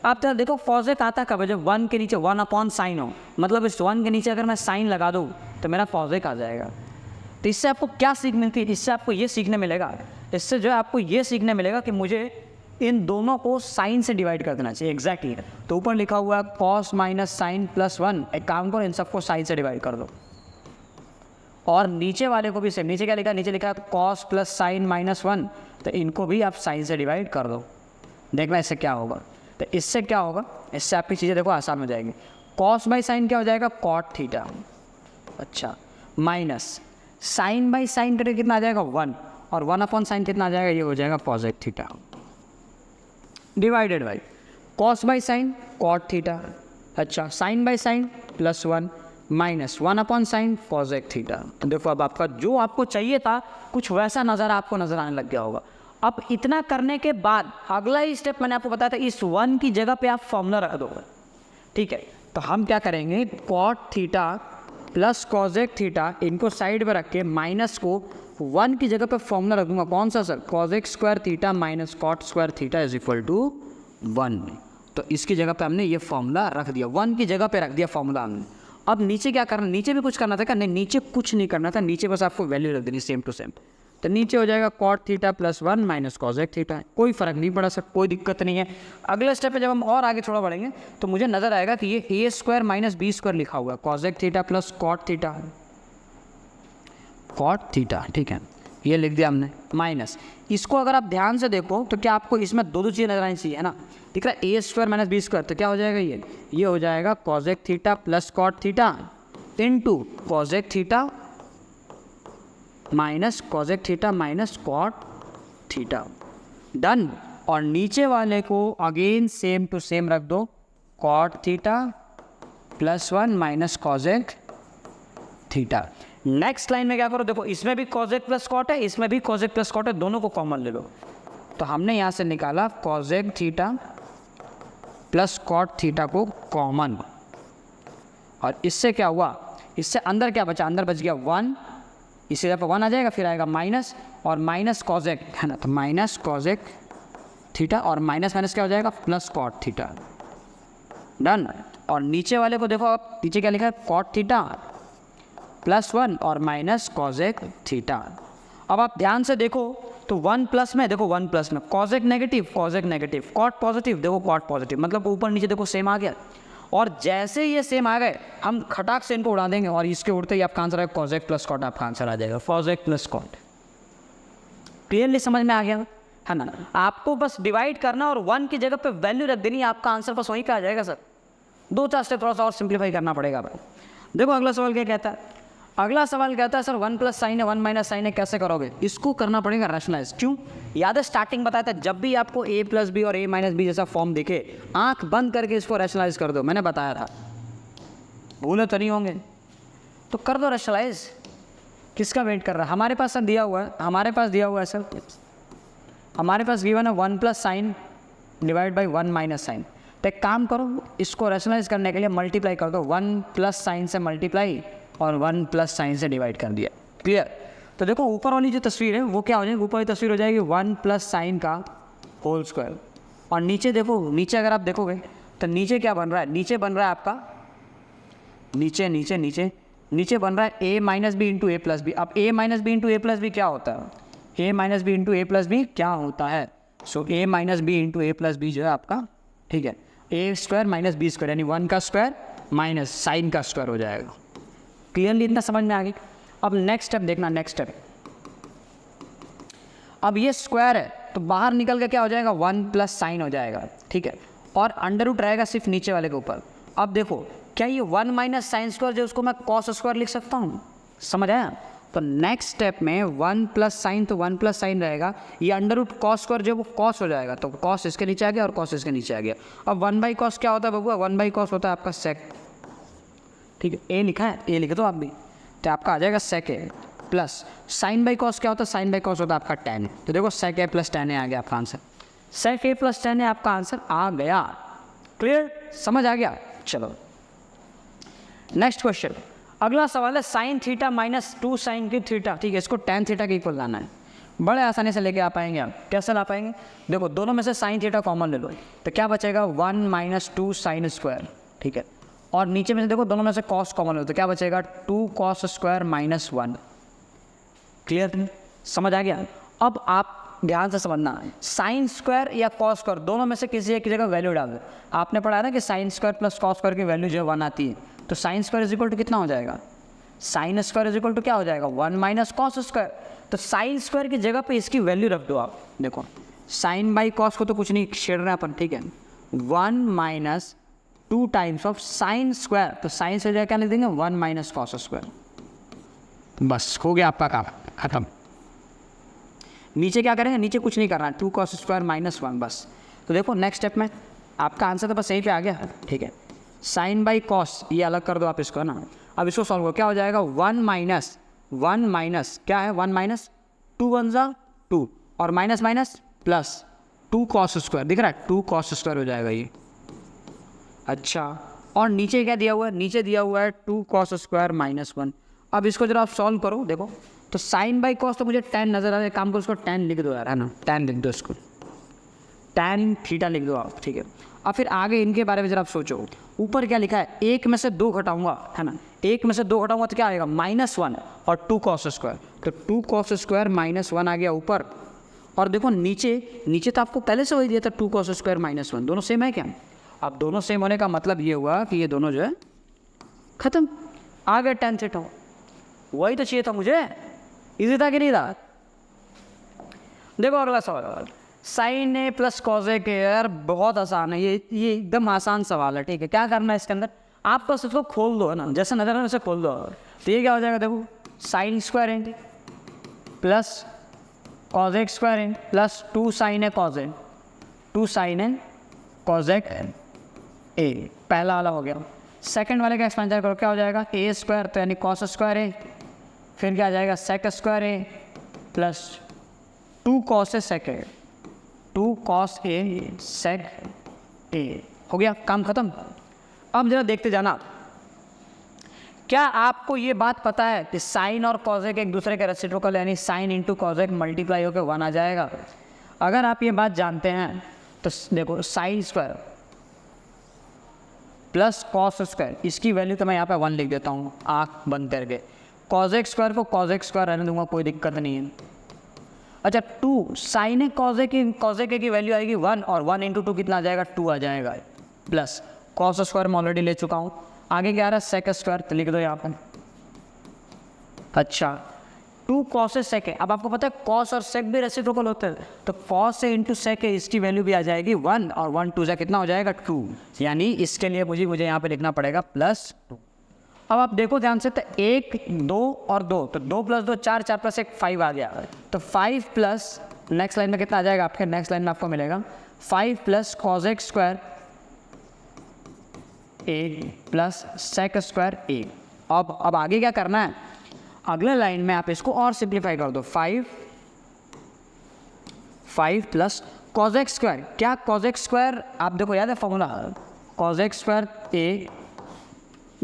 Speaker 1: आप तो देखो cosec आता कब है, जब 1 के नीचे 1/sin हो, मतलब इस 1 के नीचे अगर मैं साइन लगा दूँ तो मेरा cosec आ जाएगा। तो इससे आपको क्या सीख मिलती है, इससे आपको ये सीखने मिलेगा, इससे जो है आपको ये सीखने मिलेगा कि मुझे इन दोनों को साइन से डिवाइड कर देना चाहिए, एग्जैक्टली। तो ऊपर लिखा हुआ है cos - sin + 1, एक काम करो इन सबको साइन से डिवाइड कर दो, और नीचे वाले को भी सेम, नीचे क्या लिखा है, नीचे लिखा है cos + sin - 1, तो इनको भी आप साइन से डिवाइड कर दो। देखना इससे क्या होगा, तो इससे क्या होगा, इससे आपकी चीज़ें देखो आसान हो जाएगी। cos / sin क्या हो जाएगा cot थीटा, अच्छा, माइनस sin / sin करें कितना आ जाएगा 1, और 1/sin कितना आ जाएगा, ये हो जाएगा cosec theta, divided by cos / sin cot theta, अच्छा, sin / sin +1 minus 1/sin cosec theta. देखो अब आपका जो आपको चाहिए था कुछ वैसा आपको नज़र आने लग गया होगा। अब इतना करने के बाद अगला ही स्टेप मैंने आपको बताया था, इस 1 की जगह पे आप फॉर्मूला रख दोगे, ठीक है। तो हम क्या करेंगे, cot थीटा + cosec थीटा, इनको साइड में रख के माइनस को 1 की जगह पे फॉर्मूला रख दूंगा, कौन सा sir, cosec² theta - cot² theta = 1। तो इसकी जगह पे हमने ये फॉर्मूला रख दिया, 1 की जगह पे रख दिया फॉर्मूला हमने। अब नीचे क्या करना, नीचे भी कुछ करना था क्या, नहीं नीचे कुछ नहीं करना था, नीचे बस आपको वैल्यू रख देनी सेम टू सेम। तो नीचे हो जाएगा cot थीटा + 1 - cosec थीटा, कोई फ़र्क नहीं पड़ा सर, कोई दिक्कत नहीं है। अगले स्टेप पे जब हम और आगे थोड़ा बढ़ेंगे तो मुझे नज़र आएगा कि ये a² - b² लिखा हुआ है, cosec theta + cot theta, cot theta, ठीक है, ये लिख दिया हमने, माइनस इसको अगर आप ध्यान से देखो तो क्या आपको इसमें दो चीज़ें नजर आनी चाहिए, है ना। दिख रहा है a² - b², तो क्या हो जाएगा, ये हो जाएगा cosec theta + cot theta into cosec theta minus cosec theta minus cot theta, done. और नीचे वाले को अगेन सेम टू सेम रख दो, cot theta +1 - cosec theta. Next line में क्या करो, देखो इसमें भी cosec + cot है, इसमें भी cosec + cot है, दोनों को कॉमन ले लो। तो हमने यहाँ से निकाला cosec थीटा + cot थीटा को कॉमन, और इससे क्या हुआ, इससे अंदर क्या बचा, अंदर बच गया 1, इसी जगह पर 1 आ जाएगा, फिर आएगा माइनस और माइनस cosec, है ना, तो माइनस cosec थीटा और माइनस माइनस क्या हो जाएगा + cot थीटा, डन। और नीचे वाले को देखो आप, नीचे क्या लिखा है cot थीटा +1 और माइनस cosec थीटा। अब आप ध्यान से देखो तो 1 प्लस में, देखो 1 प्लस में cosec नेगेटिव cot पॉजिटिव, देखो cot पॉजिटिव, मतलब ऊपर नीचे देखो सेम आ गया। और जैसे ये सेम आ गए हम खटाक से इनको उड़ा देंगे, और इसके उड़ते ही आपका आंसर है cosec + cot, आपका आंसर आ जाएगा cosec + cot। क्लियरली समझ में आ गया, है ना। आपको बस डिवाइड करना और 1 की जगह पे वैल्यू रख देनी, आपका आंसर बस वहीं पे आ जाएगा सर। 2-4 स्टेप थोड़ा सा और सिंप्लीफाई करना पड़ेगा भाई। देखो अगला सवाल क्या कहता है, अगला सवाल कहता है सर 1 प्लस साइन है 1 माइनस साइन है कैसे करोगे। इसको करना पड़ेगा रैशनलाइज। क्यों? याद है स्टार्टिंग बताया था, जब भी आपको a प्लस बी और a माइनस बी जैसा फॉर्म दिखे आंख बंद करके इसको रैशनलाइज कर दो, मैंने बताया था, भूले तो नहीं होंगे, तो कर दो रैशनलाइज। किसका वेट कर रहा है? हमारे पास सर दिया हुआ है, हमारे पास दिया हुआ है सर, हमारे पास गिवन है 1 plus sine divide by 1 minus sine. तो एक काम करो, इसको रैशनलाइज करने के लिए मल्टीप्लाई कर दो, 1 प्लस साइन से मल्टीप्लाई और 1 प्लस साइन से डिवाइड कर दिया। क्लियर? तो देखो ऊपर वाली जो तस्वीर है वो क्या हो जाएगी, ऊपर वाली तस्वीर हो जाएगी 1 प्लस साइन का होल स्क्वायर, और नीचे देखो, नीचे अगर आप देखोगे तो नीचे क्या बन रहा है, नीचे बन रहा है आपका, नीचे नीचे नीचे नीचे बन रहा है a minus B into a plus b. अब a minus B into a plus b क्या होता है, a minus B into a plus b क्या होता है, so a minus B into a plus b जो है आपका, ठीक है, a square minus b square, यानी 1 का स्क्वायर माइनस साइन का स्क्वायर हो जाएगा। क्लियरली इतना समझ में आ गई। अब नेक्स्ट स्टेप देखना, नेक्स्ट स्टेप, अब ये स्क्वायर है तो बाहर निकल के क्या हो जाएगा, 1 प्लस साइन हो जाएगा, ठीक है, और अंडर रूट रहेगा सिर्फ नीचे वाले के ऊपर। अब देखो क्या ये 1 माइनस साइन स्क्वायर जो उसको मैं कॉस स्क्वायर लिख सकता हूँ, समझ आया। तो नेक्स्ट स्टेप में 1 प्लस साइन तो 1 प्लस साइन रहेगा, ये अंडर रूट कॉस स्क्वायर जो वो कॉस हो जाएगा, तो कॉस इसके नीचे आ गया और कॉस इसके नीचे आ गया। अब 1 बाई कॉस क्या होता है बबुआ, 1 बाई कॉस होता है आपका सेक, ठीक है, ए लिखा है, ए लिखे तो आप भी, तो आपका आ जाएगा सेक ए प्लस साइन बाई कॉस क्या होता है, साइन बाई कॉस होता है आपका tan। तो देखो सेक ए प्लस tan ए आ गया आपका आंसर, सेक ए प्लस tan ए आपका आंसर आ गया। क्लियर? समझ आ गया। चलो नेक्स्ट क्वेश्चन, अगला सवाल है साइन थीटा माइनस 2 साइन की थीटा, ठीक है, इसको tan थीटा के इक्वल लाना है। बड़े आसानी से लेके आ पाएंगे आप। कैसे ला पाएंगे? देखो दोनों में से साइन थीटा कॉमन ले लो, तो क्या बचेगा 1 माइनस 2 साइन स्क्वायर, ठीक है, और नीचे में से देखो दोनों में से कॉस कॉमन लो तो क्या बचेगा 2 कॉस स्क्वायर माइनस 1। क्लियर? समझ आ गया। अब आप ध्यान से समझना, साइन स्क्वायर या कॉस स्क्वायर दोनों में से किसी एक जगह वैल्यू डाल दो। आपने पढ़ा है ना कि sine square plus cos square की वैल्यू जो 1 आती है, तो sine square is equal to कितना हो जाएगा, sine square is equal to क्या हो जाएगा 1 माइनस कॉस स्क्वायर। तो साइन स्क्वायर की जगह पे इसकी वैल्यू रख दो आप। देखो साइन बाई कॉस को तो कुछ नहीं छेड़ रहे अपन, ठीक है, 1 minus 2 times of sine square, तो साइन से जगह क्या लिख देंगे 1 माइनस कॉस स्क्वायर। बस हो गया आपका काम खत्म। नीचे क्या करेंगे, नीचे कुछ नहीं करना, 2 कॉस स्क्वायर माइनस 1 बस। तो देखो नेक्स्ट स्टेप में आपका आंसर तो बस यहीं पे आ गया, ठीक है, साइन बाई कॉस ये अलग कर दो आप इसको ना। अब इसको सॉल्व करो, क्या हो जाएगा 1 माइनस क्या है 1 माइनस 2 1 जा 2 और minus minus plus 2 cos square, दिख रहा है 2 कॉस स्क्वायर हो जाएगा ये। अच्छा, और नीचे क्या दिया हुआ है, नीचे दिया हुआ है 2 कॉस स्क्वायर माइनस 1। अब इसको जरा आप सॉल्व करो, देखो तो साइन बाई कॉस तो मुझे tan नजर आ रहा है, काम को उसको tan लिख दो यार, है ना, tan लिख दो इसको, tan थीटा लिख दो आप, ठीक है। अब फिर आगे इनके बारे में जरा आप सोचो, ऊपर क्या लिखा है, 1 में से 2 घटाऊंगा, है ना, 1 में से 2 घटाऊंगा तो क्या आएगा -1 और 2 कॉस स्क्वायर, तो 2 कॉस स्क्वायर -1 आ गया ऊपर। और देखो नीचे तो आपको पहले से वही दिया था 2 कॉस स्क्वायर -1, दोनों सेम है क्या। अब दोनों सेम होने का मतलब ये हुआ कि ये दोनों जो है खत्म, आ गया tan थीटा, वही तो चाहिए था मुझे, इजी था कि नहीं था। देखो अगला सवाल, साइन ए प्लस कॉज ए के, यार बहुत आसान है ये एकदम आसान सवाल है, ठीक है। क्या करना है इसके अंदर, आप बस इसको खोल दो, है ना, जैसे नजर है वैसे खोल दो, तो ये क्या हो जाएगा, देखो साइन स्क्वायर ए प्लस कॉज ए स्क्वायर ए प्लस 2 साइन ए कॉज ए, 2 साइन ए कॉज ए, पहला वाला हो गया। सेकंड वाले का एक्सपेंशन करो, क्या हो जाएगा ए स्क्वायर, तो यानी कॉस स्क्वायर ए, फिर क्या आ जाएगा sec square A plus 2 cos A sec A, 2 cos A sec ए, हो गया काम खत्म। अब जरा देखते जाना, क्या आपको ये बात पता है कि साइन और कॉसेक एक दूसरे के रेसिप्रोकल, यानी साइन इंटू कॉसेक मल्टीप्लाई होकर 1 आ जाएगा। अगर आप ये बात जानते हैं तो देखो sign square plus cos square, इसकी वैल्यू तो मैं यहाँ पे 1 लिख देता हूँ आँख बंद करके, कॉसेक स्क्वायर को कॉसेक स्क्वायर रहने दूंगा, कोई दिक्कत नहीं है। अच्छा 2 साइन ए कॉसेक की वैल्यू आएगी 1 और 1 इंटू 2 कितना आ जाएगा 2 आ जाएगा, प्लस कॉस स्क्वायर मैं ऑलरेडी ले चुका हूँ। आगे क्या आ रहा है सेक स्क्वायर, तो लिख दो यहाँ पर। अच्छा 2 cos sec है। अब आपको पता है cos और sec भी रेसिप्रोकल होते हैं, तो cos से इंटू sec है, इसकी वैल्यू भी आ जाएगी 1 और 1 2 से कितना हो जाएगा 2, यानी इसके लिए मुझे यहाँ पे लिखना पड़ेगा +2। अब आप देखो ध्यान से, तो 1 2 और 2, तो 2 + 2 4, 4 + 1 5 आ गया, तो 5 प्लस नेक्स्ट लाइन में कितना आ जाएगा आपके, नेक्स्ट लाइन में आपको मिलेगा 5 + cos x square a plus sec square a। अब आगे क्या करना है, अगले लाइन में आप इसको और सिंप्लीफाई कर दो, 5 + cos x स्क्वायर। क्या cos x स्क्वायर, आप देखो याद है formula, cos x square a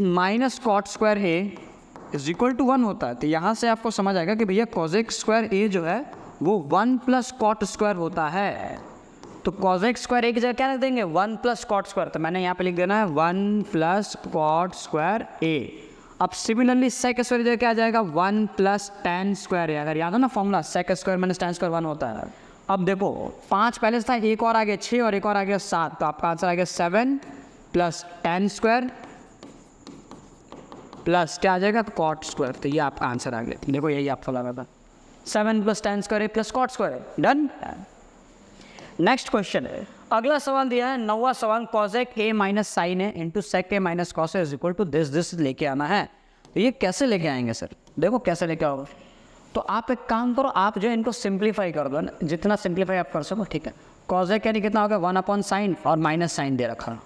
Speaker 1: minus cot square a is equal to 1 होता है। तो यहाँ से आपको समझ आएगा कि भैया cos x स्क्वायर a जो है वो 1 + cot स्क्वायर होता है। तो cos x स्क्वायर a की जगह क्या रख देंगे, 1 + cot स्क्वायर, तो मैंने यहाँ पे लिख देना है 1 + cot स्क्वायर a। अब सिमिलरली sec स्क्वायर जगह क्या आ जाएगा, 1 + tan स्क्वायर a। अगर याद हो ना formula, sec square - tan square 1 होता है। अब देखो 5 पहले से था, एक और आ गया 6 और एक और आ गया 7, तो आपका आंसर आ गया 7 + tan स्क्वायर प्लस क्या आ जाएगा, cot स्क्वायर। तो ये आपका आंसर आ गया। देखो यही आपका लगा था, 7 + tan square a + cot square. Done. Next question है, अगला सवाल दिया है 9वां सवाल, cosec a - sin a into sec a - cos a is equal to this लेके आना है। तो ये कैसे लेके आएंगे सर, देखो कैसे लेके आओगे। तो आप एक काम करो, आप जो इनको सिंप्लीफाई कर दो ना, जितना सिंप्लीफाई आप कर सको, ठीक है। cosec यानी कितना होगा, 1/sin और माइनस साइन दे रखा,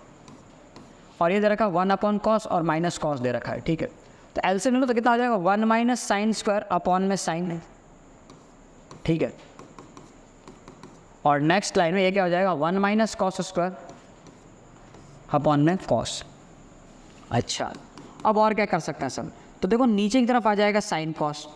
Speaker 1: और ये दे रखा 1/cos और माइनस cos दे रखा है, ठीक है। तो एलसीएम ले लो तो कितना हो जाएगा, 1 - sin स्क्वायर अपॉन में साइन, ठीक है। और नेक्स्ट लाइन में ये क्या हो जाएगा, 1 - cos स्क्वायर अपॉन में cos। अच्छा, अब और क्या कर सकते हैं सर, तो देखो नीचे की तरफ आ जाएगा sin cos,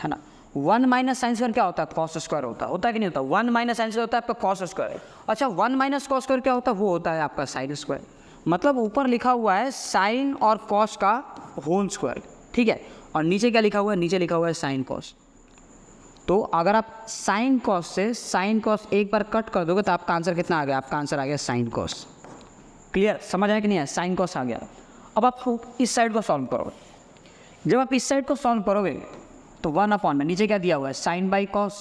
Speaker 1: है ना। 1 - sin स्क्वायर क्या होता है, cos स्क्वायर होता है कि नहीं होता, 1 - sin स्क्वायर होता है आपका cos स्क्वायर। अच्छा 1 - cos स्क्वायर क्या होता है, वो होता है आपका sin स्क्वायर। मतलब ऊपर लिखा हुआ है sin और cos का होल स्क्वायर, ठीक है। और नीचे क्या लिखा हुआ है, नीचे लिखा हुआ है sin cos। तो अगर आप sin cos से sin cos एक बार कट कर दोगे तो आपका आंसर कितना आ गया, आपका आंसर आ गया sin cos। क्लियर, समझ आया कि नहीं है, sin cos आ गया। अब आप इस साइड को सॉल्व करो, जब आप इस साइड को सॉल्व करोगे तो 1 में नीचे क्या दिया हुआ है, sin/cos,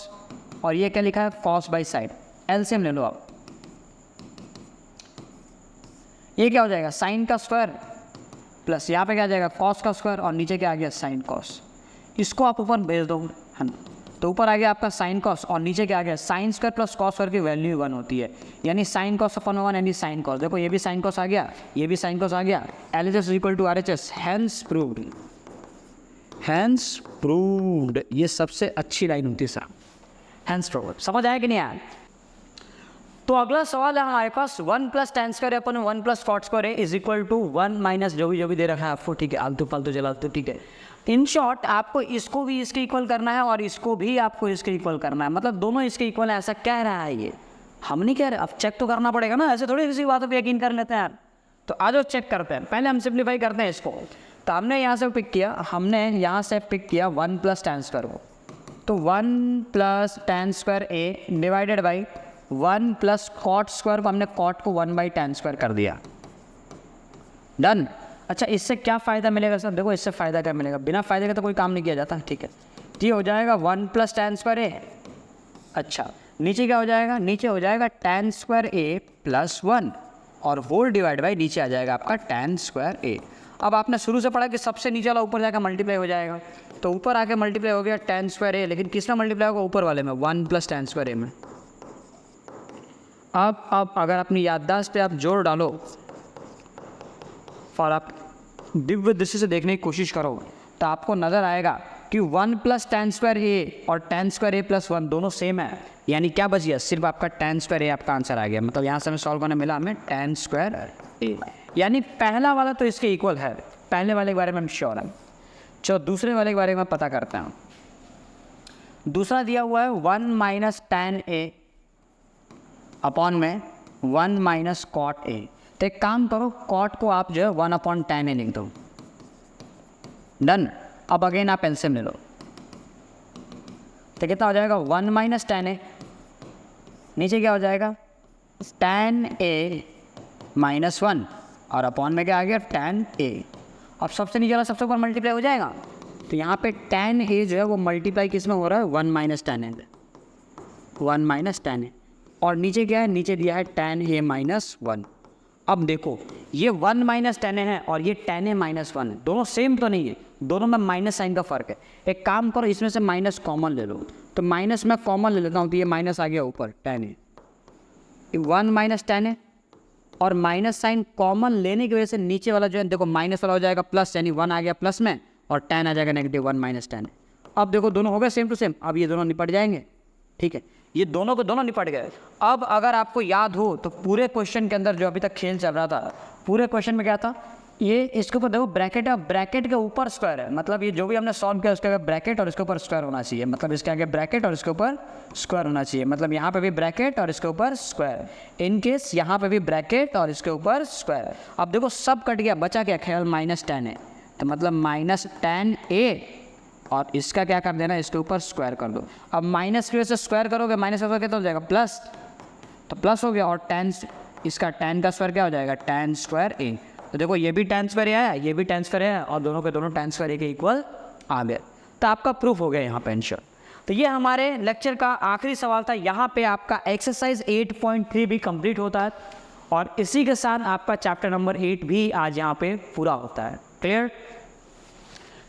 Speaker 1: और ये क्या लिखा है, cos/sin। एलसीएम ले लो आप, ये क्या हो जाएगा, sin का स्क्वायर प्लस यहाँ पे क्या आ जाएगा, cos का स्क्वायर, और नीचे क्या आ गया, sin cos। इसको आप ऊपर भेज दो, है ना। तो ऊपर आ गया आपका sin cos और नीचे क्या आ गया, sin square plus cos square की वैल्यू 1 होती है, यानी sin cos अपॉन 1 यानी sin cos। देखो ये भी sin cos आ गया, ये भी sin cos आ गया। LHS is equal to RHS, hence proved, hence proved. ये सबसे अच्छी लाइन होती है साहब, हैंस प्रूव्ड। समझ आया कि नहीं आया। तो अगला सवाल है हमारे पास, 1 + tan square upon 1 + cot square is equal to 1 - जो भी दे रखा है आपको, ठीक है, आलतू फालतू जलालतू, ठीक है। इन शॉर्ट आपको इसको भी इसके इक्वल करना है और इसको भी आपको इसके इक्वल करना है, मतलब दोनों इसके इक्वल है, ऐसा कह रहा है ये, हम नहीं कह रहे। अब चेक तो करना पड़ेगा ना, ऐसे थोड़ी किसी बातों पे यकीन कर लेते हैं यार। तो आज वो चेक करते हैं, पहले हम सिंप्लीफाई करते हैं इसको। तो हमने यहाँ से पिक किया, 1 + tan स्क्वायर को, तो 1 + tan square a divided by 1 + cot square को, हमने cot को 1/tan स्क्वायर कर दिया। डन। अच्छा इससे क्या फ़ायदा मिलेगा सर, देखो इससे फ़ायदा क्या मिलेगा, बिना फ़ायदे का तो कोई काम नहीं किया जाता, ठीक है। ये हो जाएगा 1 + tan स्क्वायर a। अच्छा नीचे क्या हो जाएगा, नीचे हो जाएगा tan स्क्वायर a + 1 और होल डिवाइड बाई नीचे आ जाएगा आपका tan स्क्वायर a। अब आपने शुरू से पढ़ा कि सबसे नीचे वाला ऊपर जाकर मल्टीप्लाई हो जाएगा, तो ऊपर आके मल्टीप्लाई हो गया tan स्क्वायर a, लेकिन किसमें मल्टीप्लाई होगा, ऊपर वाले में, 1 + tan स्क्वायर a में। अब अगर अपनी याददाश्त पे आप जोर डालो और आप दिव्य दृष्टि से देखने की कोशिश करो तो आपको नज़र आएगा कि 1 + tan स्क्वायर a और tan स्क्वायर a + 1 दोनों सेम है, यानी क्या बच गया, सिर्फ आपका tan स्क्वायर a आपका आंसर आ गया। मतलब यहाँ से हमें सॉल्व करने मिला हमें tan स्क्वायर a, यानी पहला वाला तो इसके इक्वल है, पहले वाले के बारे में हम श्योर हैं। चलो दूसरे वाले के बारे में पता करते हैं। दूसरा दिया हुआ है 1 - tan a अपॉन में 1 - cot a। तो एक काम करो, cot को आप जो है 1/tan a लिख दो। डन। अब अगेन आप एलसीएम ले लो, तो कितना हो जाएगा, 1 - tan a, नीचे क्या हो जाएगा, tan a - 1 और अपॉन में क्या आ गया, tan a। अब सबसे नीचे वाला सबसे ऊपर मल्टीप्लाई हो जाएगा, तो यहाँ पे tan a जो है वो मल्टीप्लाई किस में हो रहा है, 1 minus tan a, 1 minus tan a, और नीचे क्या है, नीचे दिया है tan a माइनस 1। अब देखो ये 1 माइनस tan a है और ये tan a माइनस 1 है, दोनों सेम तो नहीं है, दोनों में माइनस साइन का फ़र्क है। एक काम करो, इसमें से माइनस कॉमन ले लो, तो माइनस मैं कॉमन ले लेता हूँ, तो ये माइनस आ गया ऊपर tan a, 1 minus tan a, और माइनस साइन कॉमन लेने की वजह से नीचे वाला जो है देखो माइनस वाला हो जाएगा प्लस, यानी 1 आ गया प्लस में और tan आ जाएगा नेगेटिव 1 माइनस tan। अब देखो दोनों हो गए सेम टू सेम, अब ये दोनों निपट जाएंगे, ठीक है, ये दोनों को दोनों निपट गए। अब अगर आपको याद हो तो पूरे क्वेश्चन के अंदर जो अभी तक खेल चल रहा था, पूरे क्वेश्चन में क्या था, ये इसके ऊपर देखो ब्रैकेट है, ब्रैकेट के ऊपर स्क्वायर है, मतलब ये जो भी हमने सॉल्व किया उसके आगे ब्रैकेट और इसके ऊपर स्क्वायर होना चाहिए, मतलब इसके आगे ब्रैकेट और इसके ऊपर स्क्वायर होना चाहिए, मतलब यहाँ पे भी ब्रैकेट और इसके ऊपर स्क्वायर, इन केस यहाँ पे भी ब्रैकेट और इसके ऊपर स्क्वायर। अब देखो सब कट गया, बचा क्या, केवल माइनस tan है, तो मतलब माइनस tan a, और इसका क्या कर देना, इसके ऊपर स्क्वायर कर दो। अब माइनस की वजह से स्क्वायर करोगे, माइनस का क्या हो जाएगा, प्लस, तो प्लस हो गया, और tan, इसका tan का स्क्वायर क्या हो जाएगा, tan स्क्वायर a। तो देखो ये भी tan स्क्वायर है, ये भी tan स्क्वायर है, और दोनों के दोनों tan स्क्वायर a के इक्वल आ गए, तो आपका प्रूफ हो गया यहाँ पे आंसर। तो ये हमारे लेक्चर का आखिरी सवाल था, यहाँ पे आपका एक्सरसाइज 8.3 भी कंप्लीट होता है, और इसी के साथ आपका चैप्टर नंबर 8 भी आज यहाँ पे पूरा होता है। क्लियर?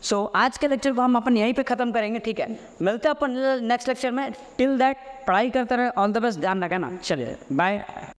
Speaker 1: सो आज के लेक्चर को हम अपन यहीं पे ख़त्म करेंगे, ठीक है, मिलते हैं अपन नेक्स्ट लेक्चर में। टिल दैट पढ़ाई करते रहे, ऑल द बेस्ट, ध्यान रखना, चलिए बाय।